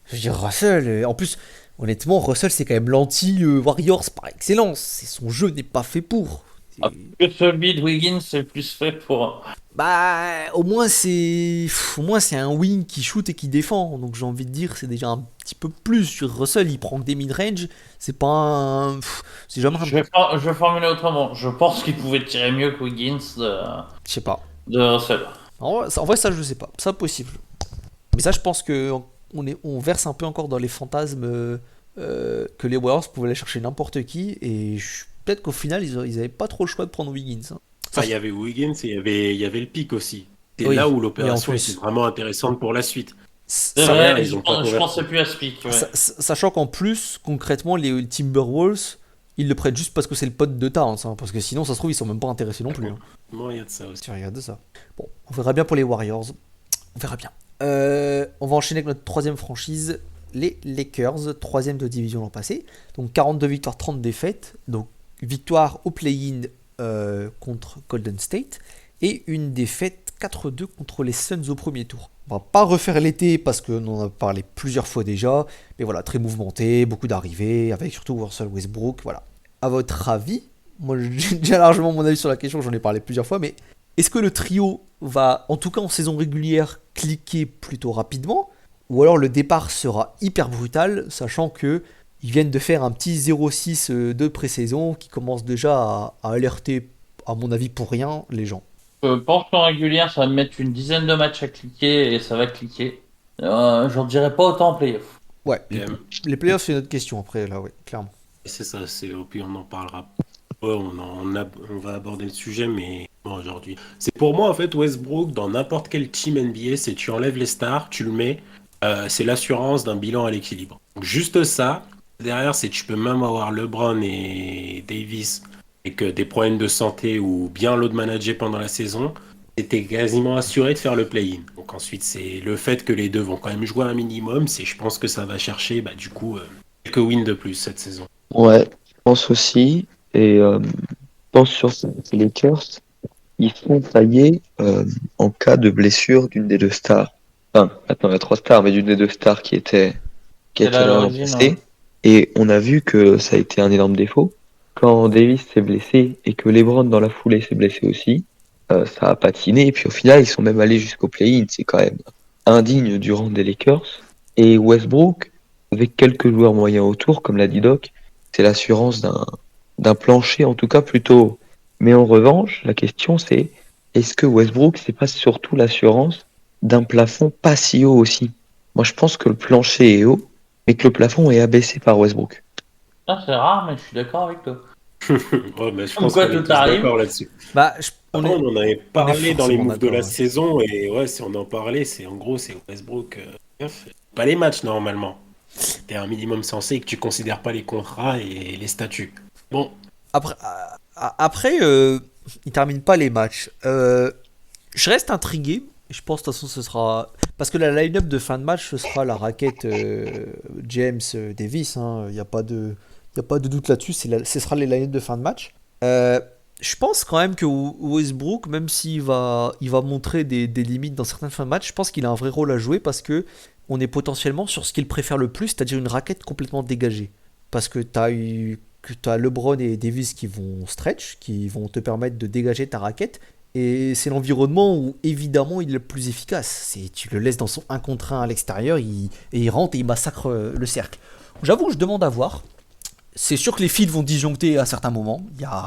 je veux dire, Russell, en plus, honnêtement, Russell, c'est quand même l'anti-Warriors par excellence. Son jeu n'est pas fait pour. Ah, que celui de Wiggins, c'est plus fait pour. Bah, au moins c'est un wing qui shoot et qui défend. Donc j'ai envie de dire, c'est déjà un petit peu plus. Sur Russell, il prend que des mid-range. C'est pas un. C'est jamais un. Je vais formuler autrement. Je pense qu'il pouvait tirer mieux que Wiggins Je sais pas. de Russell. En vrai, ça, je sais pas. Ça, possible. Mais ça, je pense que on verse un peu encore dans les fantasmes que les Warriors pouvaient aller chercher n'importe qui. Et peut-être qu'au final, ils avaient pas trop le choix de prendre Wiggins. Enfin, il y avait Wiggins et il y avait le pic aussi. C'est Oui, là où mais en l'opération plus- était vraiment intéressante pour la suite. C'est Ça, vrai, ils ont pas je converti. pensais plus à Speak. Ouais. Sachant qu'en plus, concrètement, les Timberwolves, ils le prêtent juste parce que c'est le pote de Towns. Parce que sinon, ça se trouve, ils sont même pas intéressés non plus. Moi, il y a de ça aussi. Tu regardes ça. Bon, on verra bien pour les Warriors. On verra bien. On va enchaîner avec notre troisième franchise, les Lakers, troisième de division l'an passé. Donc 42 victoires, 30 défaites. Donc victoire au play-in contre Golden State. Et une défaite 4-2 contre les Suns au premier tour. On va pas refaire l'été parce qu'on en a parlé plusieurs fois déjà. Mais voilà, très mouvementé, beaucoup d'arrivées, avec surtout Russell Westbrook. Voilà. À votre avis, moi j'ai déjà largement mon avis sur la question, j'en ai parlé plusieurs fois, mais est-ce que le trio va, en tout cas en saison régulière, cliquer plutôt rapidement, ou alors le départ sera hyper brutal, sachant que ils viennent de faire un petit 0-6 de pré-saison qui commence déjà à alerter, à mon avis pour rien, les gens. Je pense qu'en régulière, ça va me mettre une dizaine de matchs à cliquer et ça va cliquer. J'en dirais pas autant en playoff. Ouais, Et, les playoffs c'est notre question après, là, ouais, clairement. c'est ça, puis on en parlera. Ouais, on va aborder le sujet, mais bon, aujourd'hui. C'est pour moi, en fait, Westbrook, dans n'importe quel team NBA, c'est tu enlèves les stars, tu le mets, c'est l'assurance d'un bilan à l'équilibre. Donc, juste ça. Derrière, c'est tu peux même avoir LeBron et Davis avec des problèmes de santé ou bien load manager pendant la saison. C'était quasiment assuré de faire le play-in. Donc ensuite, c'est le fait que les deux vont quand même jouer un minimum. Je pense que ça va chercher, du coup, quelques wins de plus cette saison. Ouais, je pense aussi. Et je pense sur les Lakers, ils sont taillés en cas de blessure d'une des deux stars. Enfin, attends, il y a trois stars, mais d'une des deux stars qui était C'est là à vraiment l'origine, blessée. ouais. Et on a vu que ça a été un énorme défaut. Quand Davis s'est blessé et que LeBron dans la foulée s'est blessé aussi, ça a patiné. Et puis au final, ils sont même allés jusqu'au play-in. C'est quand même indigne du rang des Lakers. Et Westbrook, avec quelques joueurs moyens autour, comme l'a dit Doc, c'est l'assurance d'un plancher, en tout cas plutôt haut. Mais en revanche, la question c'est, est-ce que Westbrook, c'est pas surtout l'assurance d'un plafond pas si haut aussi? Moi, je pense que le plancher est haut, mais que le plafond est abaissé par Westbrook. Ah, c'est rare, mais je suis d'accord avec toi. Ouais, je Comme pense quoi, qu'on est tout tous arrive. d'accord là-dessus. Bah, Après, on en avait parlé dans les forcément moves de la d'accord, ouais. saison et ouais, si on en parlait, c'est Westbrook. Pas les matchs normalement. T'es un minimum sensé que tu considères pas les contrats et les statuts. Bon, Après, il termine pas les matchs. Je reste intrigué. Je pense de toute façon ce sera parce que la line-up de fin de match ce sera la raquette James Davis. Il n'y a pas de doute là-dessus. Ce sera les line-up de fin de match. Je pense quand même que Westbrook, même s'il il va montrer des limites dans certaines fins de match, je pense qu'il a un vrai rôle à jouer parce que on est potentiellement sur ce qu'il préfère le plus, c'est-à-dire une raquette complètement dégagée. Parce que t'as LeBron et Davis qui vont stretch, qui vont te permettre de dégager ta raquette. Et c'est l'environnement où, évidemment, il est le plus efficace. Tu le laisses dans son 1 contre 1 à l'extérieur, et il rentre et il massacre le cercle. J'avoue, je demande à voir. C'est sûr que les fils vont disjoncter à certains moments.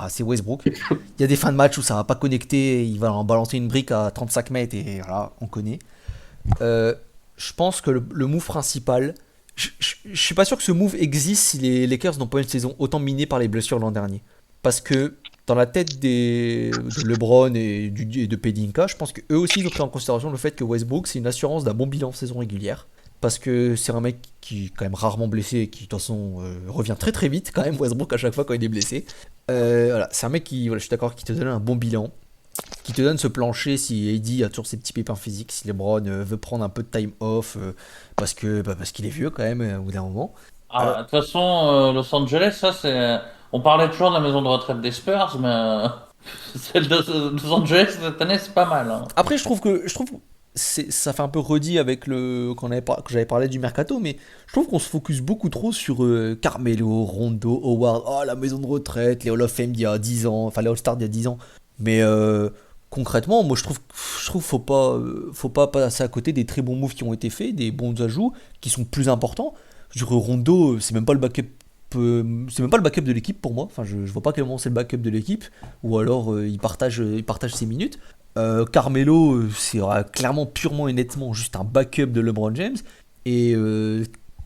C'est Westbrook. Il y a des fins de match où ça va pas connecter. Il va en balancer une brique à 35 mètres et voilà, on connaît. Je pense que le move principal. Je suis pas sûr que ce move existe si les Lakers n'ont pas une saison autant minée par les blessures l'an dernier. Parce que dans la tête de LeBron et de Pelinka, je pense qu'eux aussi ils ont pris en considération le fait que Westbrook c'est une assurance d'un bon bilan en saison régulière. Parce que c'est un mec qui est quand même rarement blessé et qui de toute façon revient très très vite quand même Westbrook à chaque fois quand il est blessé. Voilà, c'est un mec qui, voilà, je suis d'accord, qui te donne un bon bilan, qui te donne ce plancher si AD a toujours ses petits pépins physiques, si LeBron veut prendre un peu de time off parce qu'il est vieux quand même au bout d'un moment. De toute façon, Los Angeles, ça c'est. On parlait toujours de la maison de retraite des Spurs, mais celle de Los Angeles cette année, c'est pas mal. Hein. Après, je trouve ça fait un peu redit avec quand j'avais parlé du mercato, mais je trouve qu'on se focus beaucoup trop sur Carmelo, Rondo, Howard, la maison de retraite, les Hall of Fame d'il y a 10 ans, enfin les All-Stars d'il y a 10 ans. Mais concrètement, moi je trouve faut pas passer à côté des très bons moves qui ont été faits, des bons ajouts qui sont plus importants. Je dirais Rondo, c'est même pas le backup de l'équipe pour moi. Enfin, je vois pas comment c'est le backup de l'équipe. Ou alors il partage ses minutes. Carmelo, c'est clairement, purement et nettement juste un backup de LeBron James. Et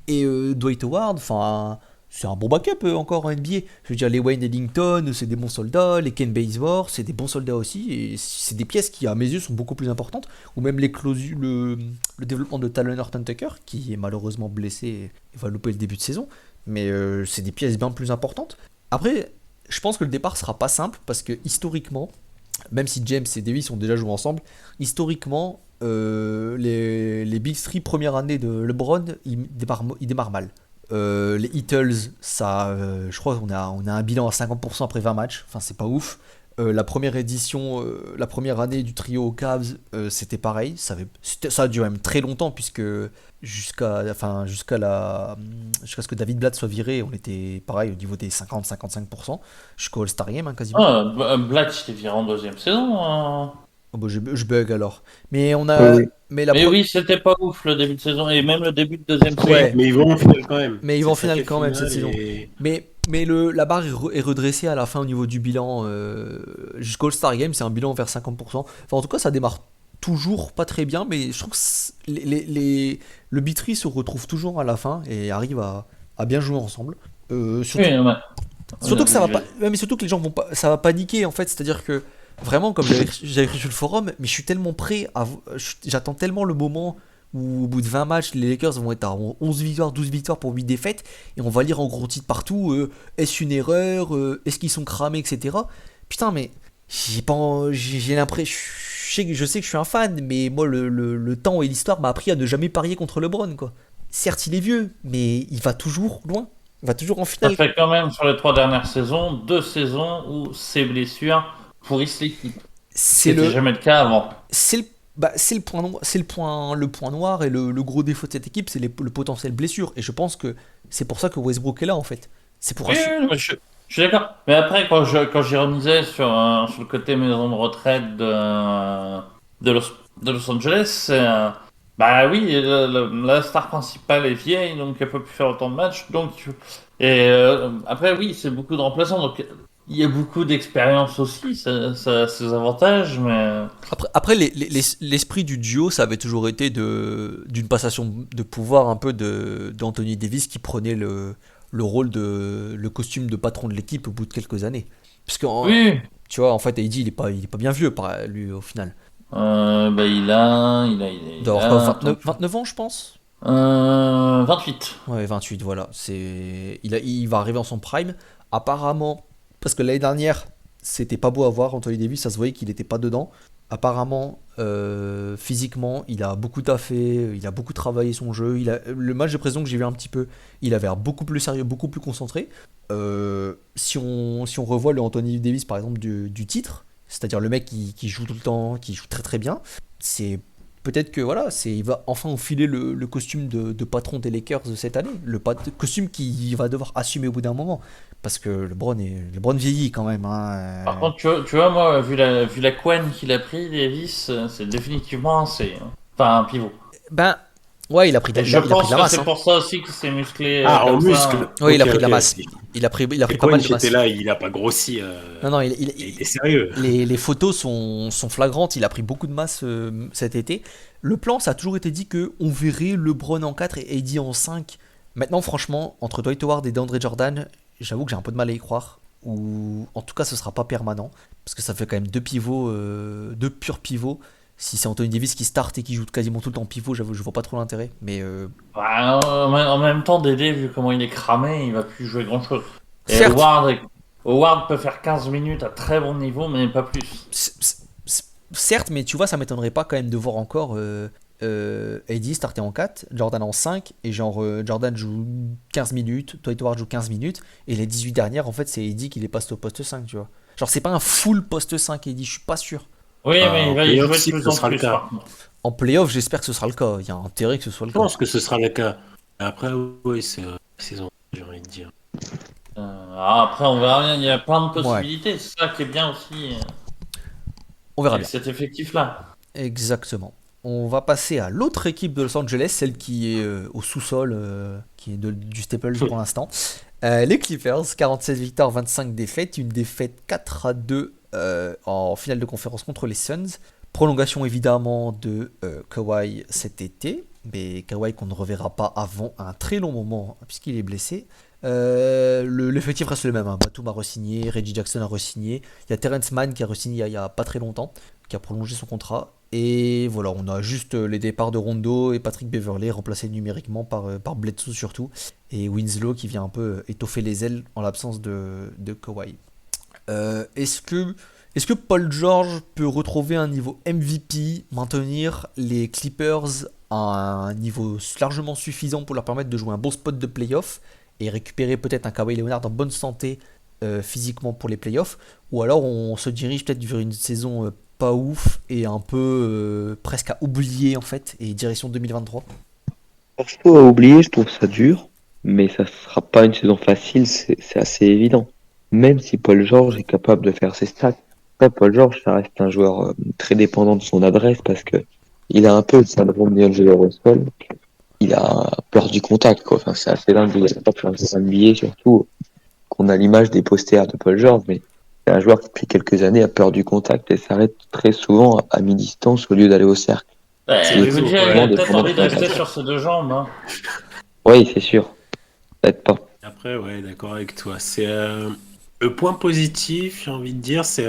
Dwight Howard, enfin, c'est un bon backup encore en NBA. Je veux dire, les Wayne Ellington, c'est des bons soldats. Les Ken Bazemore, c'est des bons soldats aussi. Et c'est des pièces qui, à mes yeux, sont beaucoup plus importantes. Ou même le développement de Talon Horton-Tucker, qui est malheureusement blessé et va louper le début de saison. Mais c'est des pièces bien plus importantes. Après, je pense que le départ sera pas simple parce que historiquement, même si James et Davis ont déjà joué ensemble, historiquement, les Big Three première année de LeBron, ils démarrent mal. Les Heatles, je crois qu'on a un bilan à 50% après 20 matchs, enfin c'est pas ouf. La première année du trio aux Cavs, c'était pareil. Ça a duré même très longtemps puisque jusqu'à ce que David Blatt soit viré, on était pareil au niveau des 50-55%, jusqu'au All-Star Game quasiment. Blatt, il s'est viré en deuxième saison. Hein. Oh, bah, je bug alors. Mais Oui. Mais oui, c'était pas ouf le début de saison et même le début de deuxième saison. Ouais. Mais ils vont en finale quand même. Mais ils vont en C'est finale sacré quand même cette finale saison. et- Mais la barre est redressée à la fin au niveau du bilan. Jusqu'au All-Star Game, c'est un bilan vers 50%. Enfin, en tout cas, ça démarre toujours pas très bien, mais je trouve que le Bitry se retrouve toujours à la fin et arrive à bien jouer ensemble. Surtout, Oui, ouais. surtout que ça va pas, ouais, mais surtout que les gens vont pas, ça va paniquer en fait. C'est-à-dire que vraiment, comme j'avais écrit sur le forum, mais je suis tellement prêt j'attends tellement le moment où au bout de 20 matchs, les Lakers vont être à 11 victoires, 12 victoires pour 8 défaites, et on va lire en gros titre partout, est-ce une erreur, est-ce qu'ils sont cramés, etc. Putain, mais j'ai l'impression, je sais que je suis un fan, mais moi le temps et l'histoire m'a appris à ne jamais parier contre LeBron, quoi. Certes, il est vieux, mais il va toujours loin, il va toujours en Ça finale. fait quand même sur les 3 dernières saisons, 2 saisons où ces blessures pourrissent l'équipe. C'est C'était le, jamais le cas avant. c'est le point noir et le gros défaut de cette équipe, c'est le potentiel blessure. Et je pense que c'est pour ça que Westbrook est là en fait. C'est pour Oui, assurer. oui, mais je suis d'accord. Mais après, quand j'ironisais sur le côté maison de retraite de Los, de Los Angeles, bah oui, la star principale est vieille, donc elle peut plus faire autant de matchs. Après, oui, c'est beaucoup de remplaçants, donc il y a beaucoup d'expérience aussi, ça a ses avantages, mais Après, l'esprit du duo, ça avait toujours été d'une passation de pouvoir un peu d'Anthony Davis qui prenait le rôle le costume de patron de l'équipe au bout de quelques années. Parce que, oui, tu vois, en fait, AD, il est pas bien vieux, lui, au final. bah Il doit avoir quoi, 29 ans, je pense. 28. Ouais, 28, voilà. Il va arriver en son prime. Apparemment, parce que l'année dernière, c'était pas beau à voir, Anthony Davis, ça se voyait qu'il était pas dedans. Apparemment, physiquement, il a beaucoup taffé, il a beaucoup travaillé son jeu. Le match de prison que j'ai vu un petit peu, il avait l'air beaucoup plus sérieux, beaucoup plus concentré. Si on revoit le Anthony Davis, par exemple, du titre, c'est-à-dire le mec qui joue tout le temps, qui joue très très bien, c'est peut-être que voilà, il va enfin enfiler le costume de patron des Lakers de cette année, costume qu'il va devoir assumer au bout d'un moment. parce que LeBron vieillit quand même. Hein. Par contre, tu vois, moi, vu la couenne qu'il a pris, Davis, c'est définitivement un pivot. Ben, ouais, il a pris Et de, je il a pris pense de la que masse. c'est Hein. pour ça aussi qu'il s'est musclé Ah, en comme ça. muscle. Oui, il a Ok, pris de la ok. masse. Il a pris pas Quand mal de masse. j'étais là, il a pas grossi. Non, non, Il est sérieux. les photos sont flagrantes. Il a pris beaucoup de masse cet été. Le plan, ça a toujours été dit que on verrait LeBron en 4 et AD en 5. Maintenant, franchement, entre Dwight Howard et DeAndre Jordan, j'avoue que j'ai un peu de mal à y croire. Ou en tout cas, ce sera pas permanent. Parce que ça fait quand même deux pivots, deux purs pivots. Si c'est Anthony Davis qui start et qui joue quasiment tout le temps pivot, j'avoue, je vois pas trop l'intérêt. Mais Bah, en même temps, Dédé, vu comment il est cramé, il va plus jouer grand chose. Et certes, Howard peut faire 15 minutes à très bon niveau, mais pas plus. certes, mais tu vois, ça m'étonnerait pas quand même de voir encore AD starter en 4, Jordan en 5, et genre Jordan joue 15 minutes, Dwight Howard joue 15 minutes, et les 18 dernières, en fait, c'est AD qui les passe au poste 5, tu vois. Genre, c'est pas un full poste 5, AD, je suis pas sûr. Oui, mais il va y playoff, jouer de si, plus ce en sera le plus, cas. par contre. En playoff, j'espère que ce sera le cas. Il y a intérêt que ce soit le Je cas. pense que ce sera le cas. Après, oui, c'est la saison, j'ai envie de dire. Après, on verra bien, il y a plein de possibilités. C'est ça qui est bien aussi On verra avec bien. cet effectif-là. Exactement. On va passer à l'autre équipe de Los Angeles, celle qui est au sous-sol, qui est du Staples pour l'instant. Les Clippers, 47 victoires, 25 défaites. Une défaite 4-2 en finale de conférence contre les Suns. Prolongation évidemment de Kawhi cet été. Mais Kawhi qu'on ne reverra pas avant un très long moment puisqu'il est blessé. L'effectif reste le même. Hein. Batum a re-signé, Reggie Jackson a re-signé. Il y a Terrence Mann qui a re-signé il y a pas très longtemps, qui a prolongé son contrat. Et voilà, on a juste les départs de Rondo et Patrick Beverley remplacés numériquement par Bledsoe surtout. Et Winslow qui vient un peu étoffer les ailes en l'absence de Kawhi. Est-ce que Paul George peut retrouver un niveau MVP, maintenir les Clippers à un niveau largement suffisant pour leur permettre de jouer un bon spot de playoff et récupérer peut-être un Kawhi Leonard en bonne santé physiquement pour les playoffs, ou alors on se dirige peut-être vers une saison pas ouf et un peu presque à oublier en fait, et direction 2023. Perso à oublier, je trouve ça dur, mais ça sera pas une saison facile, c'est assez évident. Même si Paul George est capable de faire ses stats. Après, Paul George, ça reste un joueur très dépendant de son adresse parce que il a un peu le syndrome d'Angelo Russell. Il a peur du contact, quoi. Enfin, c'est assez dingue. Il n'y a pas plein de joueurs NBA, surtout, qu'on a l'image des posters de Paul George, mais c'est un joueur qui, depuis quelques années, a peur du contact et s'arrête très souvent à mi-distance au lieu d'aller au cercle. C'est Je vrai, vous dis, il ouais, a peut-être envie de rester dépendant. sur ses deux jambes. Hein. Oui, c'est sûr. Peut-être pas. Après, ouais, d'accord avec toi. C'est le point positif, j'ai envie de dire, c'est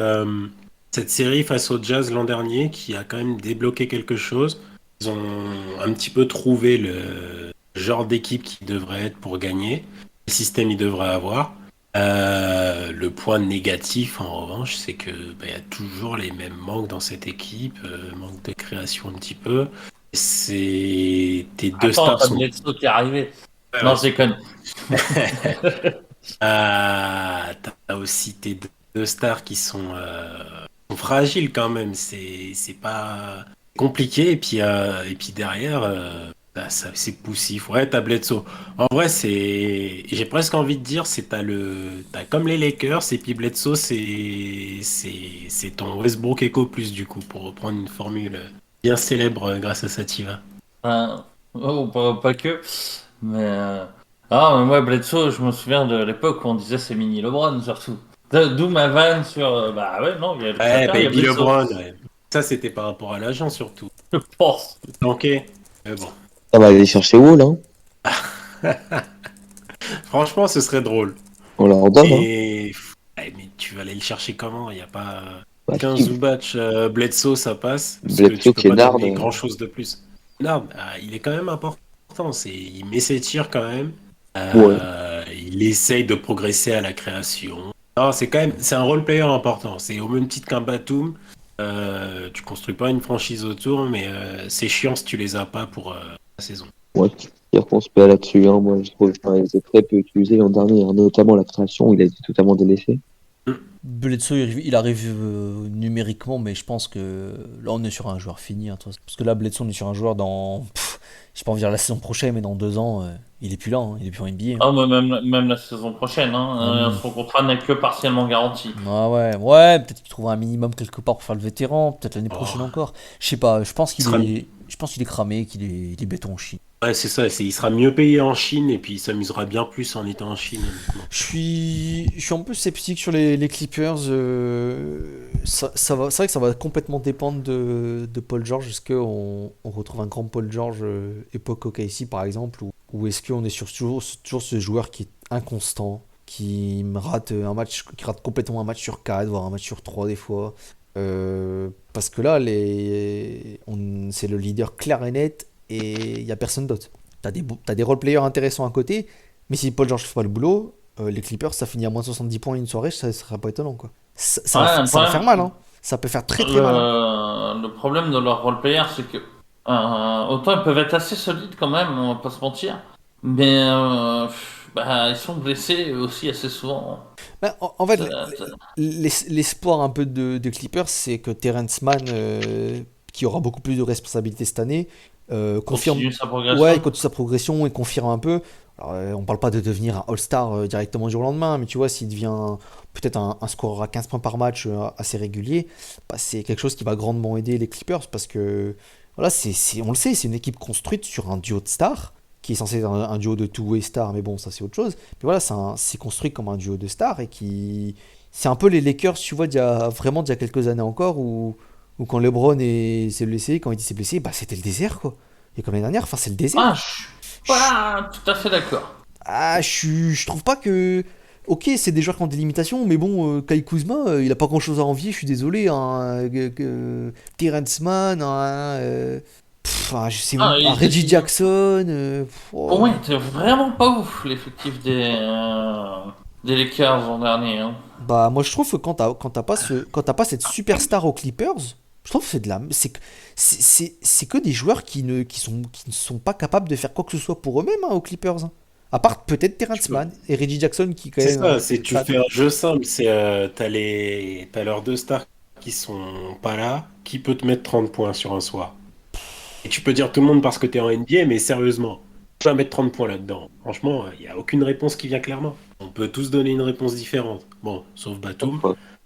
cette série face au Jazz l'an dernier qui a quand même débloqué quelque chose. Ils ont un petit peu trouvé le genre d'équipe qu'ils devraient être pour gagner, le système ils devraient avoir. Le point négatif, en revanche, c'est que y a toujours les mêmes manques dans cette équipe, manque de création un petit peu. C'est tes deux Attends, stars t'as sont. Bledsoe qui est arrivé. Ouais, Non, ouais. je déconne. T'as aussi tes deux stars qui sont fragiles quand même. C'est pas compliqué. Et puis derrière, c'est poussif. Ouais, t'as Bledsoe. En vrai, j'ai presque envie de dire, t'as comme les Lakers et puis Bledsoe, c'est ton Westbrook Echo plus du coup, pour reprendre une formule bien célèbre grâce à Sativa. Oh, pas que. Mais, mais moi, Bledsoe, je me souviens de l'époque où on disait c'est mini LeBron, surtout. D'où ma vanne sur. Bah ouais, non, il y a le Ouais, cratère, il y a Baby Bledsoe. LeBron. Ouais. Ça, c'était par rapport à l'agent surtout. Je pense. Tanké. Mais bon. Ça va aller chercher Wall, hein. Franchement, ce serait drôle. On leur donne, hein. Mais tu vas aller le chercher comment? Il n'y a pas Bah, 15 si. Zubac, Bledsoe, ça passe. Parce que Bledsoe tu peux qui est pas nard, donner grand-chose de plus. Nard, il est quand même important. Il met ses tirs quand même. Il essaye de progresser à la création. Non, c'est un role player important. C'est au même titre qu'un Batum. Tu construis pas une franchise autour, mais c'est chiant si tu les as pas pour la saison. Ouais, circonspect là-dessus, hein. Moi, je trouve qu'il était très peu utilisé l'an dernier, hein. Notamment la création, il a été totalement délaissé. Bledsoe, il arrive numériquement, mais je pense que là on est sur un joueur fini. Hein, parce que là, Bledsoe, on est sur un joueur dans j'ai pas envie de dire la saison prochaine, mais dans 2 ans, il est plus là, hein, il est plus en NBA. Hein. Ah, mais même la saison prochaine, hein, Hum. son contrat n'est que partiellement garanti. Ah ouais, peut-être qu'il trouvera un minimum quelque part pour faire le vétéran, peut-être l'année Oh, prochaine encore. Je sais pas, il sera... je pense qu'il est cramé, il est béton en Chine. Ouais, c'est ça, il sera mieux payé en Chine et puis il s'amusera bien plus en étant en Chine, honnêtement. Je suis un peu sceptique sur les Clippers. C'est vrai que ça va complètement dépendre de Paul George. Est-ce qu'on retrouve un grand Paul George époque OKC par exemple, ou est-ce qu'on est sur toujours ce joueur qui est inconstant, qui rate complètement un match sur 4, voire un match sur 3 des fois. Parce que là, c'est le leader clair et net et il n'y a personne d'autre. T'as des role-players intéressants à côté, mais si Paul George fait pas le boulot, les Clippers, ça finit à moins de 70 points une soirée, ça serait pas étonnant, quoi. Ouais, le Ça va faire problème, mal, hein. Ça peut faire très très mal, hein. le problème de leur roleplayer, c'est que autant ils peuvent être assez solides quand même, on va pas se mentir, mais ils sont blessés aussi assez souvent. Ben, en fait, Ça- ça l'espoir un peu de Clippers, c'est que Terrence Mann, qui aura beaucoup plus de responsabilités cette année, confirme, continue sa ouais, il progression. continue sa progression et confirme un peu. Alors, on parle pas de devenir un All-Star directement du jour au lendemain, mais tu vois, s'il devient peut-être un scoreur à 15 points par match assez régulier, bah, c'est quelque chose qui va grandement aider les Clippers parce que, voilà, on le sait, c'est une équipe construite sur un duo de stars qui est censé être un duo de two-way stars, mais bon, ça c'est autre chose. Mais voilà, c'est construit comme un duo de stars et qui. C'est un peu les Lakers, tu vois, d'il y a quelques années encore, où quand LeBron s'est blessé, quand il s'est blessé, bah c'était le désert, quoi. Et comme l'année dernière, enfin, c'est le désert. Je suis Je, pas tout à fait d'accord. je trouve pas que. Ok, c'est des joueurs qui ont des limitations, mais bon, Kai Kuzma, il a pas grand chose à envier, je suis désolé. Hein, Terrence Mann, hein, je sais même, Reggie Jackson. Pour moi, Oh. il était vraiment pas ouf l'effectif des Lakers l'an dernier. Hein. Bah, moi je trouve que quand t'as pas cette superstar aux Clippers, je trouve que c'est que des joueurs qui ne sont pas capables de faire quoi que ce soit pour eux-mêmes hein, aux Clippers. Hein. À part peut-être Tu Terrence peux- Mann et Reggie Jackson qui quand C'est même. ça, c'est tu Ça- fais un jeu simple, t'as leurs deux stars qui sont pas là, qui peut te mettre 30 points sur un soir. Et tu peux dire tout le monde parce que t'es en NBA, mais sérieusement, tu vas mettre 30 points là-dedans. Franchement, il n'y a aucune réponse qui vient clairement. On peut tous donner une réponse différente. Bon, sauf Batum.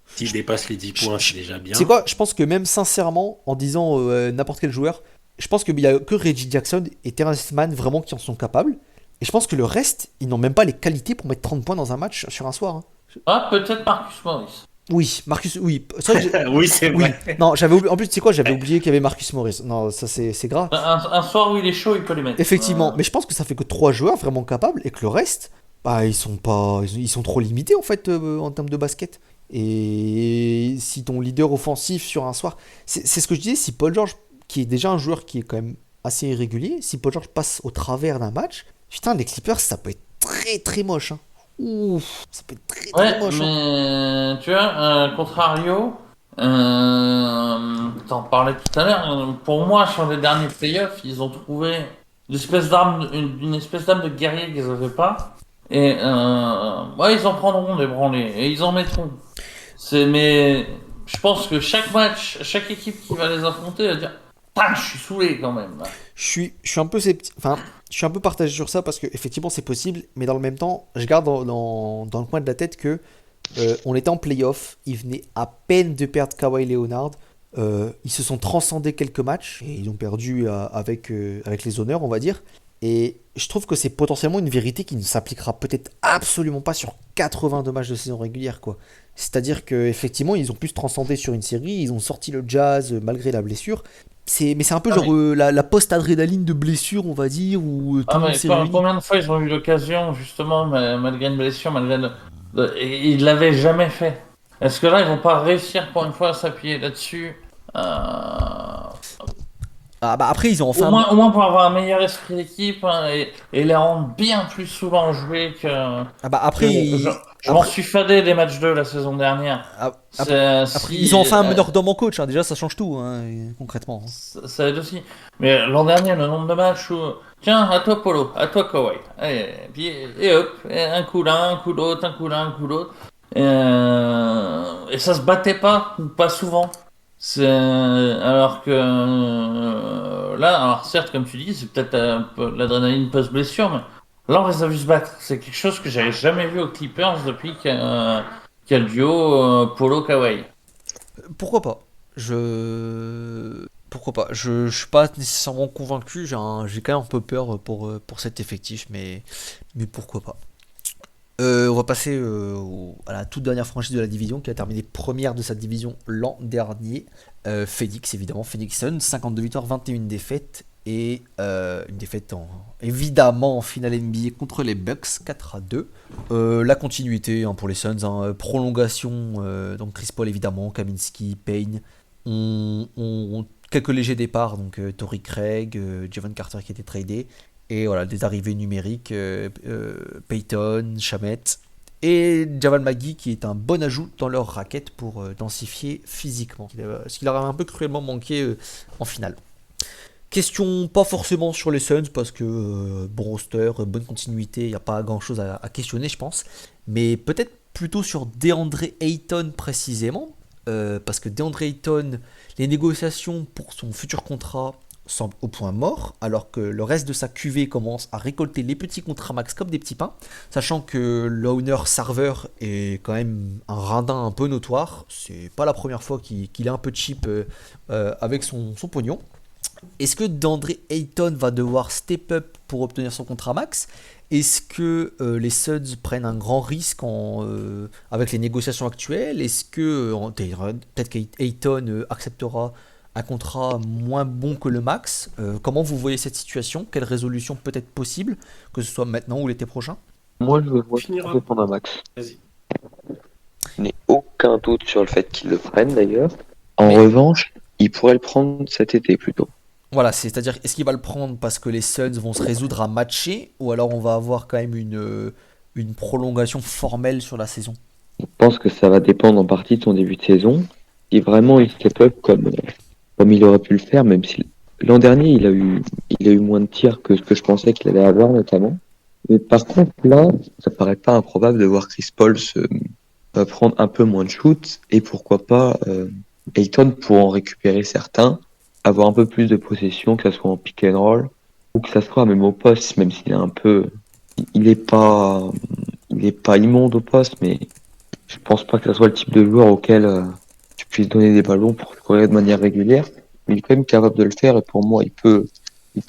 S'il je- dépasse les 10 je- points, je- c'est déjà Tu sais bien. quoi, je pense que même sincèrement, en disant n'importe quel joueur, je pense qu'il y a que Reggie Jackson et Terrence Mann vraiment qui en sont capables. Et je pense que le reste, ils n'ont même pas les qualités pour mettre 30 points dans un match sur un soir. Hein. Ah, peut-être Marcus Morris. Oui, Marcus, oui. C'est vrai que Oui, c'est oui, vrai. non, j'avais oublié. En plus, tu sais quoi, j'avais oublié qu'il y avait Marcus Morris. Non, ça c'est grave. Un soir où il est chaud, il peut les mettre. Effectivement, mais je pense que ça fait que 3 joueurs vraiment capables et que le reste, bah, ils sont trop limités en fait en termes de basket. Et si ton leader offensif sur un soir, c'est ce que je disais, si Paul George, qui est déjà un joueur qui est quand même assez irrégulier, si Paul George passe au travers d'un match, putain, les Clippers, ça peut être très très moche. Hein. Ouf, ça peut être très très Ouais, moche. Hein. mais tu vois, contrario, t'en parlais tout à l'heure, pour moi, sur les derniers playoffs, ils ont trouvé une espèce d'âme de guerrier qu'ils n'avaient pas. Et ouais, ils en prendront des branlées, et ils en mettront. Mais je pense que chaque match, chaque équipe qui va les affronter va dire, putain, je suis saoulé quand même. Là. Je suis un peu enfin, je suis un peu partagé sur ça parce que effectivement c'est possible, mais dans le même temps, je garde dans le coin de la tête que on était en playoff, ils venaient à peine de perdre Kawhi Leonard, ils se sont transcendés quelques matchs et ils ont perdu avec les honneurs, on va dire. Et je trouve que c'est potentiellement une vérité qui ne s'appliquera peut-être absolument pas sur 82 matchs de saison régulière, quoi. C'est-à-dire qu'effectivement, ils ont pu se transcender sur une série, ils ont sorti le Jazz malgré la blessure. Mais c'est un peu Ah, genre mais, la post-adrénaline de blessure, on va dire, où tout ah, le monde mais s'est réuni. combien de fois ils ont eu l'occasion, justement, malgré une blessure, et ils l'avaient jamais fait. Est-ce que là, ils vont pas réussir pour une fois à s'appuyer là-dessus Ah bah après, ils ont enfin. au moins pour avoir un meilleur esprit d'équipe hein, et les rendre bien plus souvent jouer Ah bah que après, je m'en suis fadé des matchs 2 la saison dernière. ah, après, ils ont Si, enfin un meneur d'homme en coach, hein. Déjà ça change tout, hein, concrètement. Hein. ça aide aussi. Mais l'an dernier, le nombre de matchs où, tiens, à toi Polo, à toi Kawhi. Allez, et hop, et un coup l'un, un coup l'autre, un coup l'un, un coup l'autre. Et ça se battait pas, ou pas souvent. Alors que là, alors certes, comme tu dis, c'est peut-être l'adrénaline post-blessure, mais là, on les a vu se battre. C'est quelque chose que j'avais jamais vu aux Clippers depuis qu'il y a le duo Polo-Kawhi. Pourquoi pas? Pourquoi pas? Je suis pas nécessairement convaincu, j'ai quand même un peu peur pour cet effectif, mais pourquoi pas? On va passer à la toute dernière franchise de la division qui a terminé première de sa division l'an dernier. Phoenix, évidemment, Phoenix Suns, 52 victoires, 21 défaites et une défaite évidemment en finale NBA contre les Bucks, 4-2. La continuité hein, pour les Suns, hein, prolongation, donc Chris Paul évidemment, Kaminsky, Payne. Quelques légers départs, donc Torrey Craig, Javon Carter qui était tradé. Et voilà, des arrivées numériques, Peyton, Shamet et Javal Magui qui est un bon ajout dans leur raquette pour densifier physiquement. Ce qui leur a un peu cruellement manqué en finale. Question pas forcément sur les Suns parce que bon roster, bonne continuité, il n'y a pas grand chose à questionner je pense. Mais peut-être plutôt sur DeAndre Ayton précisément. Parce que DeAndre Ayton, les négociations pour son futur contrat semble au point mort, alors que le reste de sa cuvée commence à récolter les petits contrats max comme des petits pains, sachant que l'owner serveur est quand même un radin un peu notoire, c'est pas la première fois qu'il est un peu cheap avec son pognon. Est-ce que DeAndre Ayton va devoir step up pour obtenir son contrat max? Est-ce que les Suns prennent un grand risque avec les négociations actuelles? Est-ce que peut-être qu'Ayton acceptera un contrat moins bon que le max? Comment vous voyez cette situation? Quelle résolution peut être possible, que ce soit maintenant ou l'été prochain? Moi, je vois Finira. répondre à Max. Vas-y. Je n'ai aucun doute sur le fait qu'ils le prennent d'ailleurs. En Mais- revanche, ils pourraient le prendre cet été plutôt. Voilà, c'est-à-dire, est-ce qu'il va le prendre parce que les Suns vont se résoudre à matcher, ou alors on va avoir quand même une prolongation formelle sur la saison? Je pense que ça va dépendre en partie de son début de saison. Si vraiment il step up comme il aurait pu le faire, même si l'an dernier il a eu moins de tirs que ce que je pensais qu'il allait avoir notamment. Mais par contre là, ça paraît pas improbable de voir Chris Paul prendre un peu moins de shoots et pourquoi pas Ayton pour en récupérer certains, avoir un peu plus de possession, que ça soit en pick and roll ou que ça soit même au poste, même s'il est un peu, il est pas, il est pas immonde au poste, mais je pense pas que ça soit le type de joueur auquel tu puisses donner des ballons pour courir de manière régulière. Mais il est quand même capable de le faire et pour moi, il peut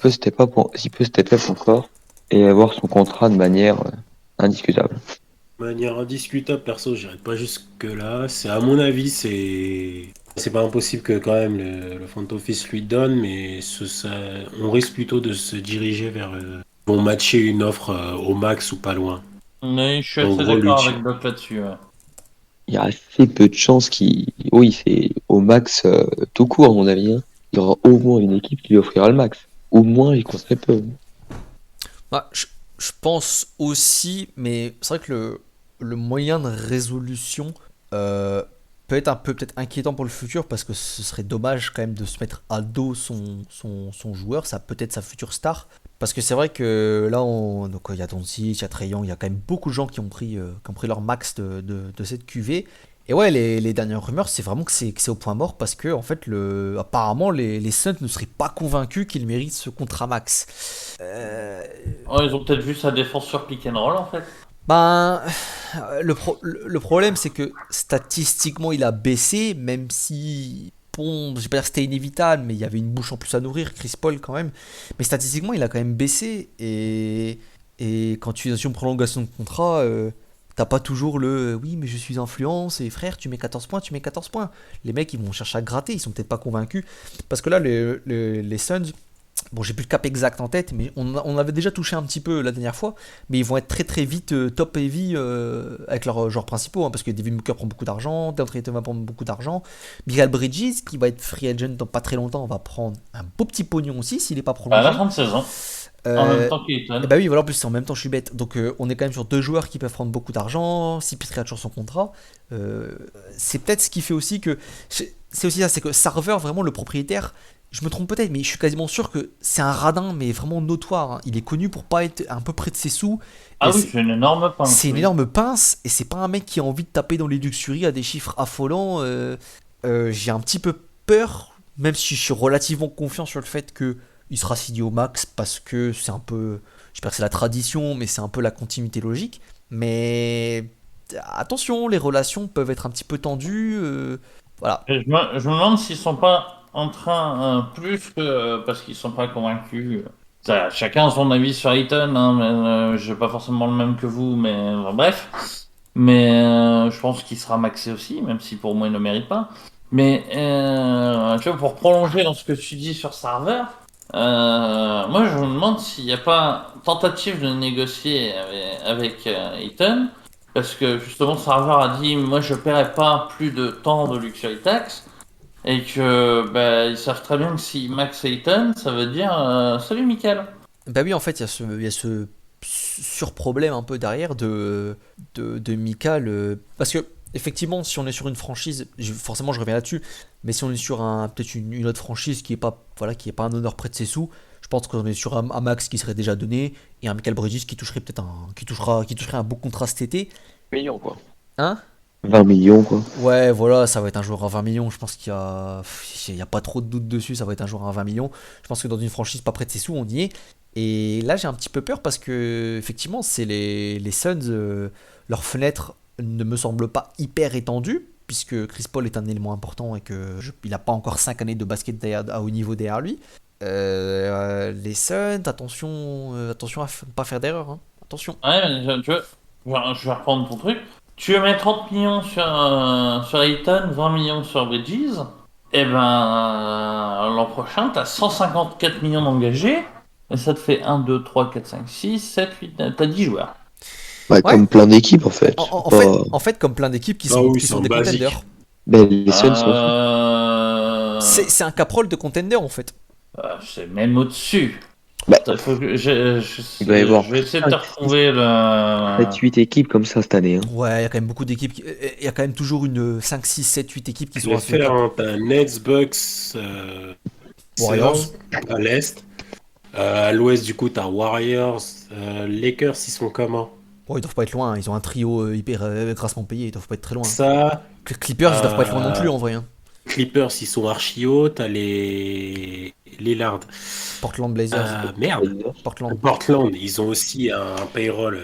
step up encore et avoir son contrat de manière indiscutable. De manière indiscutable, perso, j'irai pas jusque là. C'est à mon avis, c'est pas impossible que quand même le front office lui donne, mais on risque plutôt de se diriger vers vont matcher une offre au max ou pas loin. Mais je suis En assez gros, d'accord lui, avec Block là-dessus. Ouais. Il y a assez peu de chances oui, c'est au max tout court à mon avis. Hein. Il y aura au moins une équipe qui lui offrira le max. Au moins, il compterait peu. Ah, je pense aussi, mais c'est vrai que le moyen de résolution peut être un peu peut-être inquiétant pour le futur parce que ce serait dommage quand même de se mettre à dos son joueur, ça peut être sa future star. Parce que c'est vrai que là, donc, il y a Doncic, il y a Trae Young, il y a quand même beaucoup de gens qui ont pris leur max de cette QV. Et ouais, les dernières rumeurs, c'est vraiment que c'est au point mort parce que en fait, apparemment, les Suns ne seraient pas convaincus qu'ils méritent ce contrat max. Oh, ils ont peut-être vu sa défense sur pick and roll en fait. Ben, le problème, c'est que statistiquement, il a baissé, même si, bon, je vais pas dire que c'était inévitable, mais il y avait une bouche en plus à nourrir, Chris Paul quand même. Mais statistiquement, il a quand même baissé. Et quand tu es dans une prolongation de contrat, t'as pas toujours oui, mais je suis influence, et frère, tu mets 14 points, tu mets 14 points. Les mecs, ils vont chercher à gratter, ils sont peut-être pas convaincus. Parce que là, les Suns. Bon, j'ai plus le cap exact en tête, mais on avait déjà touché un petit peu la dernière fois. Mais ils vont être très très vite top heavy avec leurs joueurs principaux, hein, parce que Devin Booker prend beaucoup d'argent, DeAndre Ayton va prendre beaucoup d'argent. Michael Bridges, qui va être free agent dans pas très longtemps, va prendre un beau petit pognon aussi s'il n'est pas À la prolongé. fin de saison, en même temps qu'Ayton. Et bah oui, voilà, en plus en même temps je suis bête. Donc on est quand même sur deux joueurs qui peuvent prendre beaucoup d'argent, si Petri a toujours son contrat. C'est peut-être ce qui fait aussi que. C'est aussi ça, c'est que Sarver, vraiment le propriétaire, je me trompe peut-être, mais je suis quasiment sûr que c'est un radin, mais vraiment notoire. Hein. Il est connu pour pas être un peu près de ses sous. Ah Et oui, c'est une énorme pince. c'est une Oui. énorme pince, et c'est pas un mec qui a envie de taper dans les luxuries à des chiffres affolants. J'ai un petit peu peur, même si je suis relativement confiant sur le fait qu'il sera signé au max parce que c'est un peu, j'espère que c'est la tradition, mais c'est un peu la continuité logique. Mais attention, les relations peuvent être un petit peu tendues. Voilà. Et je me demande s'ils sont pas en train, plus que parce qu'ils sont pas convaincus. Chacun a son avis sur Ayton, hein, mais j'ai pas forcément le même que vous, mais bref. Mais je pense qu'il sera maxé aussi, même si pour moi il ne le mérite pas. Mais tu vois, pour prolonger dans ce que tu dis sur Sarver, moi je me demande s'il n'y a pas tentative de négocier avec Ayton, parce que justement Sarver a dit moi je paierai pas plus de temps de luxury tax, et que bah, ils savent très bien que si max Ayton, ça veut dire salut Michael. Bah oui, en fait, il y a ce sur-problème un peu derrière de Mika. Parce que, effectivement, si on est sur une franchise, forcément je reviens là-dessus, mais si on est sur peut-être une autre franchise qui est pas, voilà, qui est pas un honneur près de ses sous, je pense qu'on est sur un max qui serait déjà donné et un Michael Bridges qui toucherait peut-être qui toucherait un beau contrat cet été. Millions, quoi. Hein? 20 millions, quoi. Ouais, voilà, ça va être un joueur à 20 millions. Je pense qu'il y a pas trop de doute dessus. Ça va être un joueur à 20 millions. Je pense que dans une franchise pas près de ses sous, on y est. Et là, j'ai un petit peu peur parce que, effectivement, c'est les Suns. Leur fenêtre ne me semble pas hyper étendue, puisque Chris Paul est un élément important et il n'a pas encore 5 années de basket à haut niveau derrière lui. Les Suns, attention à ne pas faire d'erreur. Hein. Attention. Ouais, mais tu vois, je vais reprendre ton truc. Tu veux mettre 30 millions sur Ayton, 20 millions sur Bridges, et ben l'an prochain, t'as 154 millions d'engagés, et ça te fait 1, 2, 3, 4, 5, 6, 7, 8, 9, t'as 10 joueurs. Ouais, Ouais. comme plein d'équipes, en fait. En fait, comme plein d'équipes qui Ah sont, oui, qui c'est sont en des basique. contenders. Ben, les Suns sont C'est un caprol de contender en fait. C'est même au-dessus. Bah, Attends, faut que il doit y avoir je vais essayer de te 5, retrouver le... 7-8 équipes comme ça cette année. Hein. Ouais, il y a quand même beaucoup d'équipes. Il y a quand même toujours une 5, 6, 7, 8 équipes qui Je sont vais à ce faire cap. un t'as Nets, Bucks, Warriors. Sixers, à l'est. À l'ouest, du coup, t'as Warriors, Lakers, ils sont comment? Bon, ils doivent pas être loin. Ils ont un trio hyper grassement payé. Ils doivent pas être très loin. Ça, Clippers, ils doivent pas être loin non plus en vrai. Hein. Clippers, ils sont archi hauts. T'as les Lillard. Portland Blazers. Merde. Portland. Portland, ils ont aussi un payroll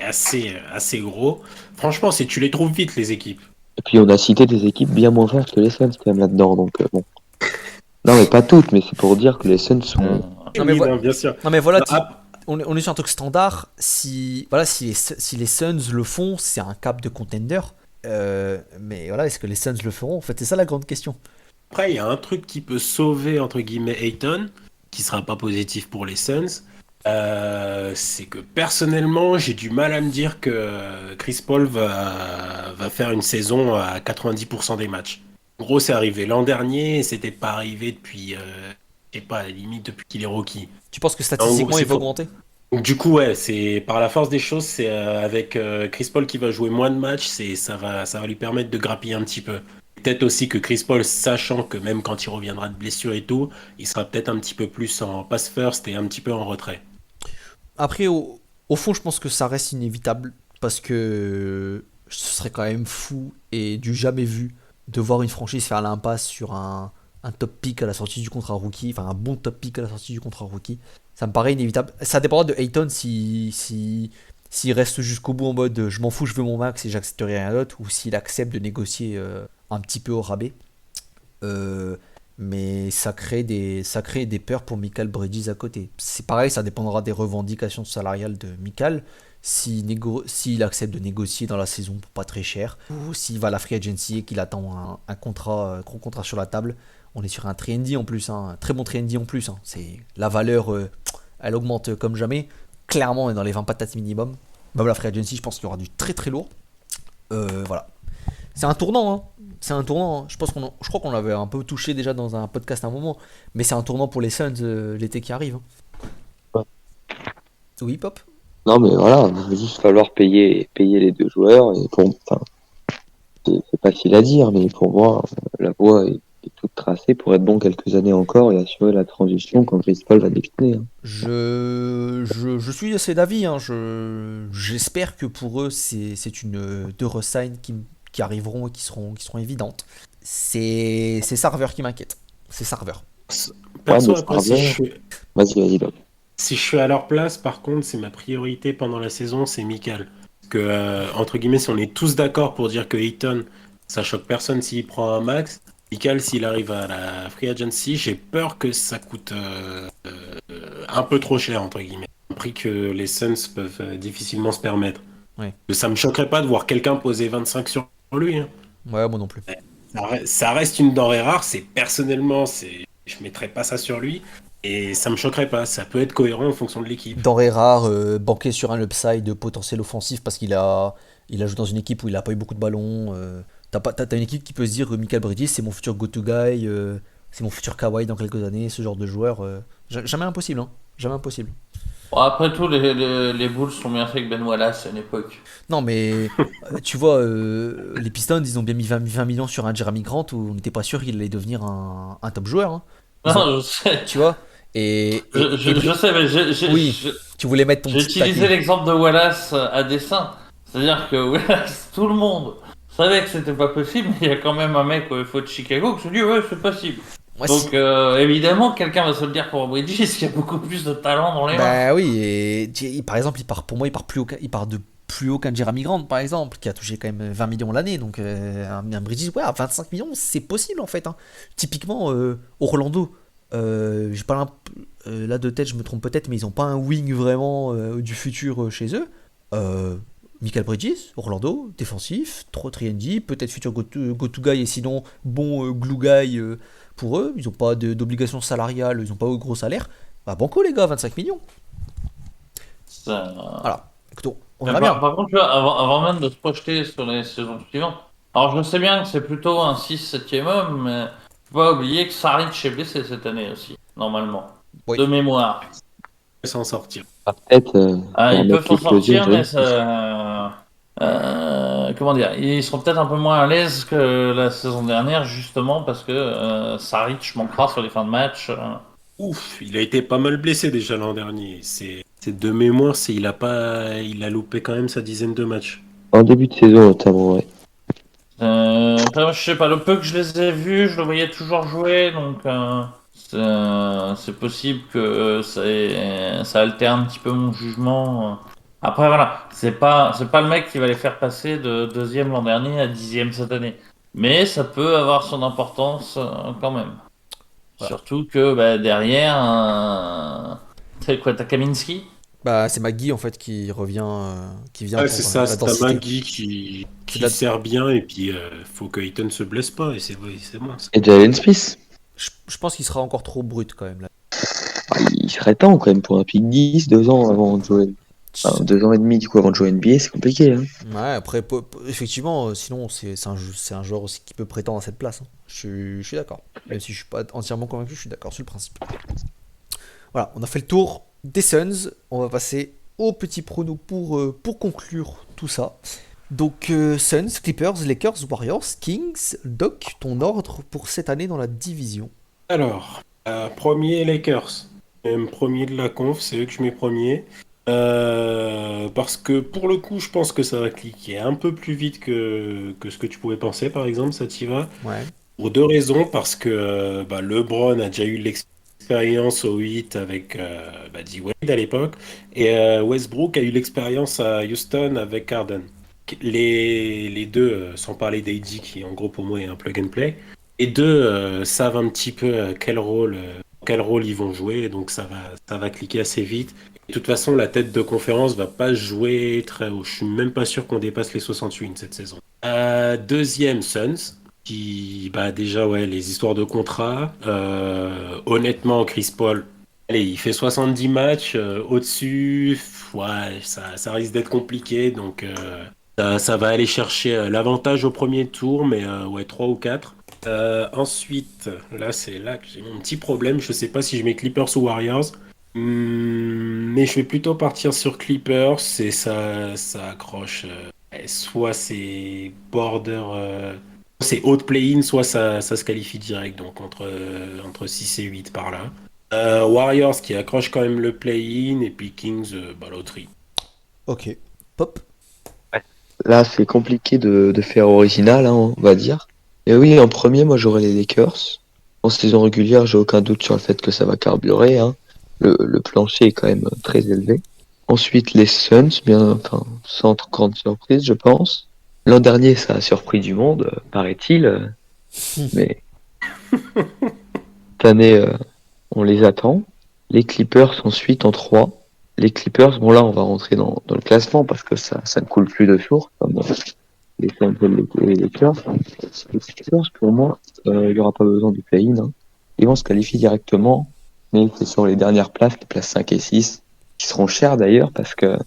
assez gros. Franchement, si tu les trouves vite, les équipes. Et puis on a cité des équipes bien moins fortes que les Suns quand même là-dedans. Donc bon. Non mais pas toutes, mais c'est pour dire que les Suns sont. Non, mais Oui, voilà. non, bien sûr. Non mais voilà, Ah, on est sur un truc standard. Si les Suns le font, c'est un cap de contender. Mais voilà, est-ce que les Suns le feront? En fait, c'est ça la grande question. après, il y a un truc qui peut sauver, entre guillemets, Ayton, qui sera pas positif pour les Suns. C'est que personnellement, j'ai du mal à me dire que Chris Paul va faire une saison à 90% des matchs. En gros, c'est arrivé l'an dernier et c'était pas arrivé depuis, je sais pas, à la limite depuis qu'il est rookie. Tu penses que En statistiquement gros, il c'est va faux. augmenter? Donc du coup, ouais, c'est par la force des choses, c'est avec Chris Paul qui va jouer moins de matchs, ça va lui permettre de grappiller un petit peu. Peut-être aussi que Chris Paul, sachant que même quand il reviendra de blessure et tout, il sera peut-être un petit peu plus en pass first et un petit peu en retrait. Après, au fond, je pense que ça reste inévitable parce que ce serait quand même fou et du jamais vu de voir une franchise faire l'impasse sur un top pick à la sortie du contrat rookie, enfin un bon top pick à la sortie du contrat rookie. Ça me paraît inévitable. Ça dépendra de Ayton s'il reste jusqu'au bout en mode je m'en fous, je veux mon max et j'accepterai rien d'autre, ou s'il accepte de négocier un petit peu au rabais. Mais ça crée des peurs pour Michael Bridges à côté. C'est pareil, ça dépendra des revendications salariales de Michael. S'il accepte de négocier dans la saison pour pas très cher, ou s'il va à la free agency et qu'il attend un gros contrat sur la table. On est sur un trendy en plus, un très bon trendy en plus. Hein. La valeur, elle augmente comme jamais. Clairement, on est dans les 20 patates minimum. Même la free agency, je pense qu'il y aura du très très lourd. Voilà. C'est un tournant, hein. C'est un tournant. Hein. Je crois qu'on l'avait un peu touché déjà dans un podcast à un moment. Mais c'est un tournant pour les Suns l'été qui arrive. Hein. Ouais. Oui, Pop. Non mais voilà, il va juste falloir payer les deux joueurs et c'est facile à dire, mais pour moi la voie est toute tracée pour être bon quelques années encore et assurer la transition quand Chris Paul va décliner. Hein. Je suis assez d'avis. Hein. J'espère que pour eux, c'est une deux resign qui arriveront et qui seront évidentes. c'est Sarver qui m'inquiète. C'est Sarver. Perso, mais après, Sarver- Vas-y, Doc. si je suis à leur place, par contre, c'est ma priorité pendant la saison, c'est Mikal. Parce que, entre guillemets, si on est tous d'accord pour dire que Ayton, ça choque personne s'il prend un max, Mikal, s'il arrive à la free agency, j'ai peur que ça coûte un peu trop cher, entre guillemets. Un prix que les Suns peuvent difficilement se permettre. Ouais. Ça me choquerait pas de voir quelqu'un poser 25 sur lui. Hein. Ouais, moi non plus. Ça reste une denrée rare, je mettrais pas ça sur lui. Et ça me choquerait pas, ça peut être cohérent en fonction de l'équipe. Denrée rare, banqué sur un upside potentiel offensif parce il a joué dans une équipe où il a pas eu beaucoup de ballons. T'as une équipe qui peut se dire Michael Bridges, c'est mon futur go-to guy, c'est mon futur Kawhi dans quelques années, ce genre de joueur. Jamais impossible, hein. Jamais impossible. Bon, après tout, les Bulls sont bien faits avec Ben Wallace à une époque. Non, mais tu vois, les Pistons, ils ont bien mis 20 millions sur un Jeremy Grant où on n'était pas sûr qu'il allait devenir un top joueur. Hein. Ils ont- Non, je sais. Tu vois Je sais, mais Oui, tu voulais mettre ton j'ai petit utilisé taquet. l'exemple de Wallace à dessein. C'est-à-dire que Wallace, tout le monde savait que c'était pas possible, mais il y a quand même un mec au FO de Chicago qui se dit ouais, c'est possible. Moi, Donc évidemment, quelqu'un va se le dire pour Bridges, qui a beaucoup plus de talent dans les mains. bah oui, par exemple, pour moi, il part de plus haut qu'un Jeremy Grant, par exemple, qui a touché quand même 20 millions l'année. Donc, un Bridges, ouais, à 25 millions, c'est possible en fait. Hein. Typiquement, Orlando, j'ai pas là de tête, je me trompe peut-être, mais ils ont pas un wing vraiment du futur chez eux. Michael Bridges, Orlando, défensif, trop 3D, peut-être futur go-to guy et sinon bon glue guy pour eux. Ils n'ont pas d'obligation salariale, ils n'ont pas de gros salaire. Bah banco les gars, 25 millions. Ça- Voilà. Écoute, on Mais verra bien. par contre, tu vois, avant même de se projeter sur les saisons suivantes, alors je sais bien que c'est plutôt un 6-7e homme, mais faut pas oublier que Saric est blessé cette année aussi, normalement. Oui. De mémoire. S'en sortir. Ah, peut-être Ils peuvent permettre s'en l'éclosion sortir, de mais Smith. comment dire, ils seront peut-être un peu moins à l'aise que la saison dernière, justement parce que Saric manquera sur les fins de match. Ouf, il a été pas mal blessé déjà l'an dernier. C'est de mémoire, il a loupé quand même sa dizaine de matchs. En début de saison, notamment, ouais. Après, je sais pas, le peu que je les ai vus, je le voyais toujours jouer, donc c'est possible que ça altère un petit peu mon jugement. Après, voilà, c'est pas le mec qui va les faire passer de deuxième l'an dernier à dixième cette année. Mais ça peut avoir son importance quand même. Voilà. Surtout que bah, derrière, c'est quoi, t'as Kaminski? Bah c'est Maggie en fait qui revient, qui vient Ouais, pour c'est ça, la c'est densité. Magui qui C'est de la- sert bien et puis faut que Ayton se blesse pas et c'est bon. Ça. Et Jalen Smith. Je pense qu'il sera encore trop brut quand même là. Ah, il serait temps quand même pour un pick 10, 2 ans avant de jouer. Enfin, 2 ans et demi du coup avant de jouer NBA, c'est compliqué. Hein. Ouais, après, effectivement, sinon, c'est un joueur aussi qui peut prétendre à cette place. Hein. Je suis d'accord. Même si je suis pas entièrement convaincu, je suis d'accord sur le principe. Voilà, on a fait le tour des Suns. On va passer au petit prono pour conclure tout ça. Donc, Suns, Clippers, Lakers, Warriors, Kings, Doc, ton ordre pour cette année dans la division. Alors, premier Lakers. Même premier de la conf, c'est eux que je mets premier. Parce que pour le coup, je pense que ça va cliquer un peu plus vite que ce que tu pouvais penser, par exemple, ça t'y va. Ouais. Pour deux raisons, parce que LeBron a déjà eu l'expérience au 8 avec D-Wade à l'époque, et Westbrook a eu l'expérience à Houston avec Harden. Les deux, sans parler d'AD qui en gros pour moi est un plug and play, les deux savent un petit peu quel rôle ils vont jouer, donc ça va cliquer assez vite. De toute façon, la tête de conférence va pas jouer très haut. Je suis même pas sûr qu'on dépasse les 68 cette saison. Deuxième, Suns qui déjà ouais les histoires de contrat honnêtement Chris Paul allez il fait 70 matchs au-dessus ouais ça risque d'être compliqué donc ça va aller chercher l'avantage au premier tour mais ouais 3 ou 4 ensuite c'est là que j'ai mon petit problème je sais pas si je mets Clippers ou Warriors. Mais je vais plutôt partir sur Clippers et ça accroche soit c'est border c'est haute play-in, soit ça se qualifie direct, donc entre 6 et 8 par là. Warriors qui accroche quand même le play-in, et puis Kings, loterie. Ok. Pop. Là, c'est compliqué de faire original, hein, on va dire. Et oui, en premier, moi j'aurais les Lakers. En saison régulière, j'ai aucun doute sur le fait que ça va carburer, hein. Le plancher est quand même très élevé. Ensuite, les Suns, bien, enfin, sans grande surprise, je pense. L'an dernier, ça a surpris du monde, paraît-il, mais cette année, on les attend. Les Clippers ensuite en 3. Les Clippers, bon là, on va rentrer dans le classement parce que ça ne coule plus de source, comme les Suns et les Lakers. Les Clippers, pour moi, il n'y aura pas besoin du play-in, hein. Ils vont se qualifier directement, mais c'est sur les dernières places, les places 5 et 6, qui seront chères d'ailleurs parce que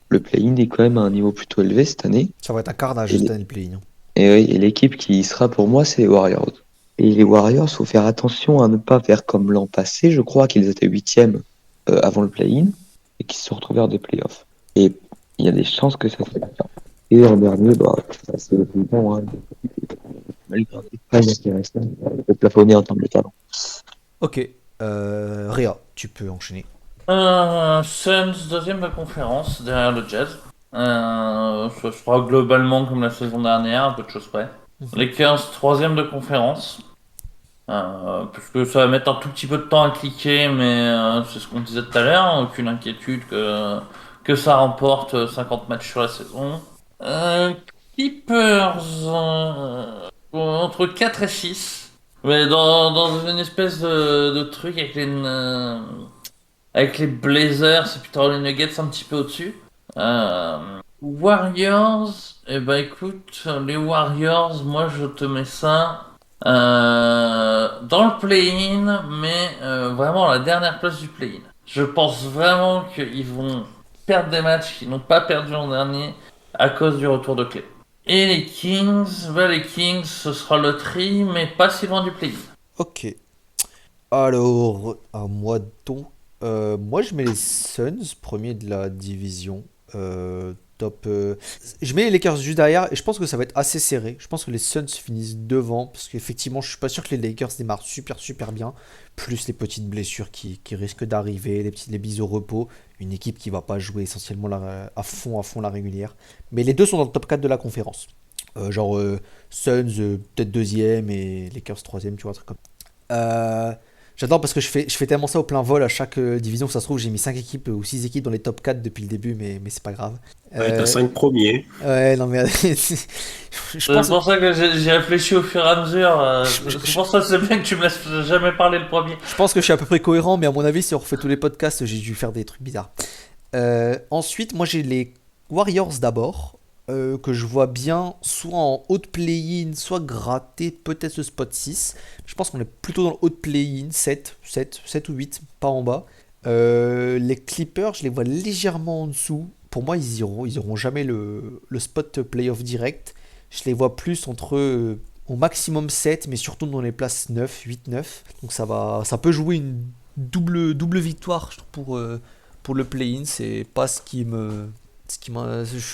le play-in est quand même à un niveau plutôt élevé cette année. Ça va être un carnage Et, cette année, le play-in. et oui, et l'équipe qui y sera pour moi, c'est les Warriors. Et les Warriors, faut faire attention à ne pas faire comme l'an passé. Je crois qu'ils étaient 8e avant le play-in et qu'ils se sont retrouvés hors des playoffs. Et il y a des chances que ça se fasse. Et l'an dernier, c'est le plus bon, hein. Malgré l'Espagne qui reste là, le plafonné en termes de talent. Ok, Réa, tu peux enchaîner. Suns, deuxième de conférence, derrière le Jazz. Je crois globalement comme la saison dernière, un peu de choses près. Lakers, troisième de conférence. Parce que ça va mettre un tout petit peu de temps à cliquer, mais c'est ce qu'on disait tout à l'heure, hein, aucune inquiétude que ça remporte 50 matchs sur la saison. Clippers, entre 4 et 6. Mais dans une espèce de truc avec les Blazers, c'est plutôt les Nuggets un petit peu au-dessus. Warriors, eh ben écoute, les Warriors, moi je te mets ça dans le play-in, mais vraiment à la dernière place du play-in. Je pense vraiment qu'ils vont perdre des matchs qu'ils n'ont pas perdu l'an dernier à cause du retour de Clay. Et les Kings, les Kings, ce sera le tri, mais pas si loin du play-in. Ok. Alors, à moi donc. Moi, je mets les Suns, premier de la division. Top. Je mets les Lakers juste derrière et je pense que ça va être assez serré. Je pense que les Suns finissent devant parce qu'effectivement, je suis pas sûr que les Lakers démarrent super bien. Plus les petites blessures qui risquent d'arriver, les bises au repos. Une équipe qui va pas jouer essentiellement à fond la régulière. Mais les deux sont dans le top 4 de la conférence. Suns peut-être deuxième et Lakers troisième, tu vois, un truc comme ça. J'adore parce que je fais tellement ça au plein vol à chaque division que ça se trouve j'ai mis 5 équipes ou 6 équipes dans les top 4 depuis le début mais c'est pas grave. Ouais, t'as 5 premiers. Ouais non mais je C'est pense pour ça que j'ai réfléchi au fur et à mesure. C'est pour ça que c'est bien que tu me laisses jamais parler le premier. je pense que je suis à peu près cohérent mais à mon avis si on refait tous les podcasts j'ai dû faire des trucs bizarres. Ensuite moi j'ai les Warriors d'abord que je vois bien soit en haut de play-in, soit gratter peut-être ce spot 6. Je pense qu'on est plutôt dans le haut de play-in, 7 ou 8, pas en bas. Les Clippers, je les vois légèrement en dessous. Pour moi, ils iront jamais le spot playoff direct. Je les vois plus entre au maximum 7, mais surtout dans les places 9, 8, 9. Donc ça peut jouer une double victoire pour le play-in. C'est pas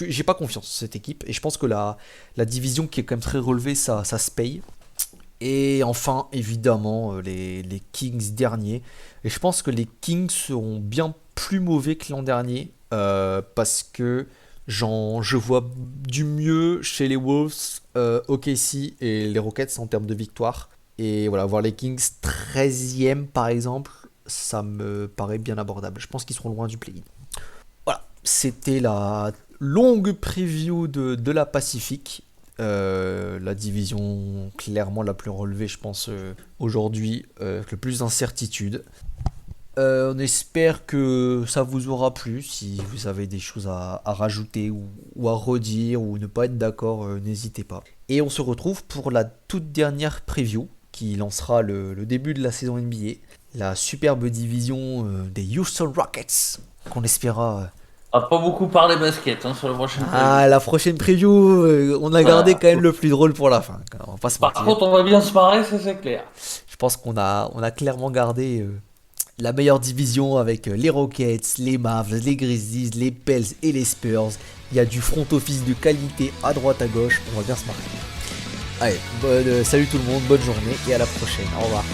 j'ai pas confiance en cette équipe et je pense que la division qui est quand même très relevée ça se paye. Et enfin évidemment les Kings derniers et je pense que les Kings seront bien plus mauvais que l'an dernier parce que je vois du mieux chez les Wolves, OKC et les Rockets en termes de victoire et voilà voir les Kings 13e par exemple ça me paraît bien abordable. Je pense qu'ils seront loin du play-in. Voilà, c'était la longue preview de la Pacifique. La division clairement la plus relevée, je pense, aujourd'hui, avec le plus d'incertitude. On espère que ça vous aura plu. Si vous avez des choses à rajouter ou à redire ou ne pas être d'accord, n'hésitez pas. Et on se retrouve pour la toute dernière preview qui lancera le début de la saison NBA. La superbe division des Houston Rockets qu'on espéra... On va pas beaucoup parler basket sur la prochaine preview. La prochaine preview, on a gardé quand même le plus drôle pour la fin. On va pas se Par mentir. contre, on va bien se marrer, ça c'est clair. Je pense qu'on a clairement gardé la meilleure division avec les Rockets, les Mavs, les Grizzlies, les Pels et les Spurs. Il y a du front office de qualité à droite à gauche. On va bien se marrer. Allez, salut tout le monde, bonne journée et à la prochaine. Au revoir.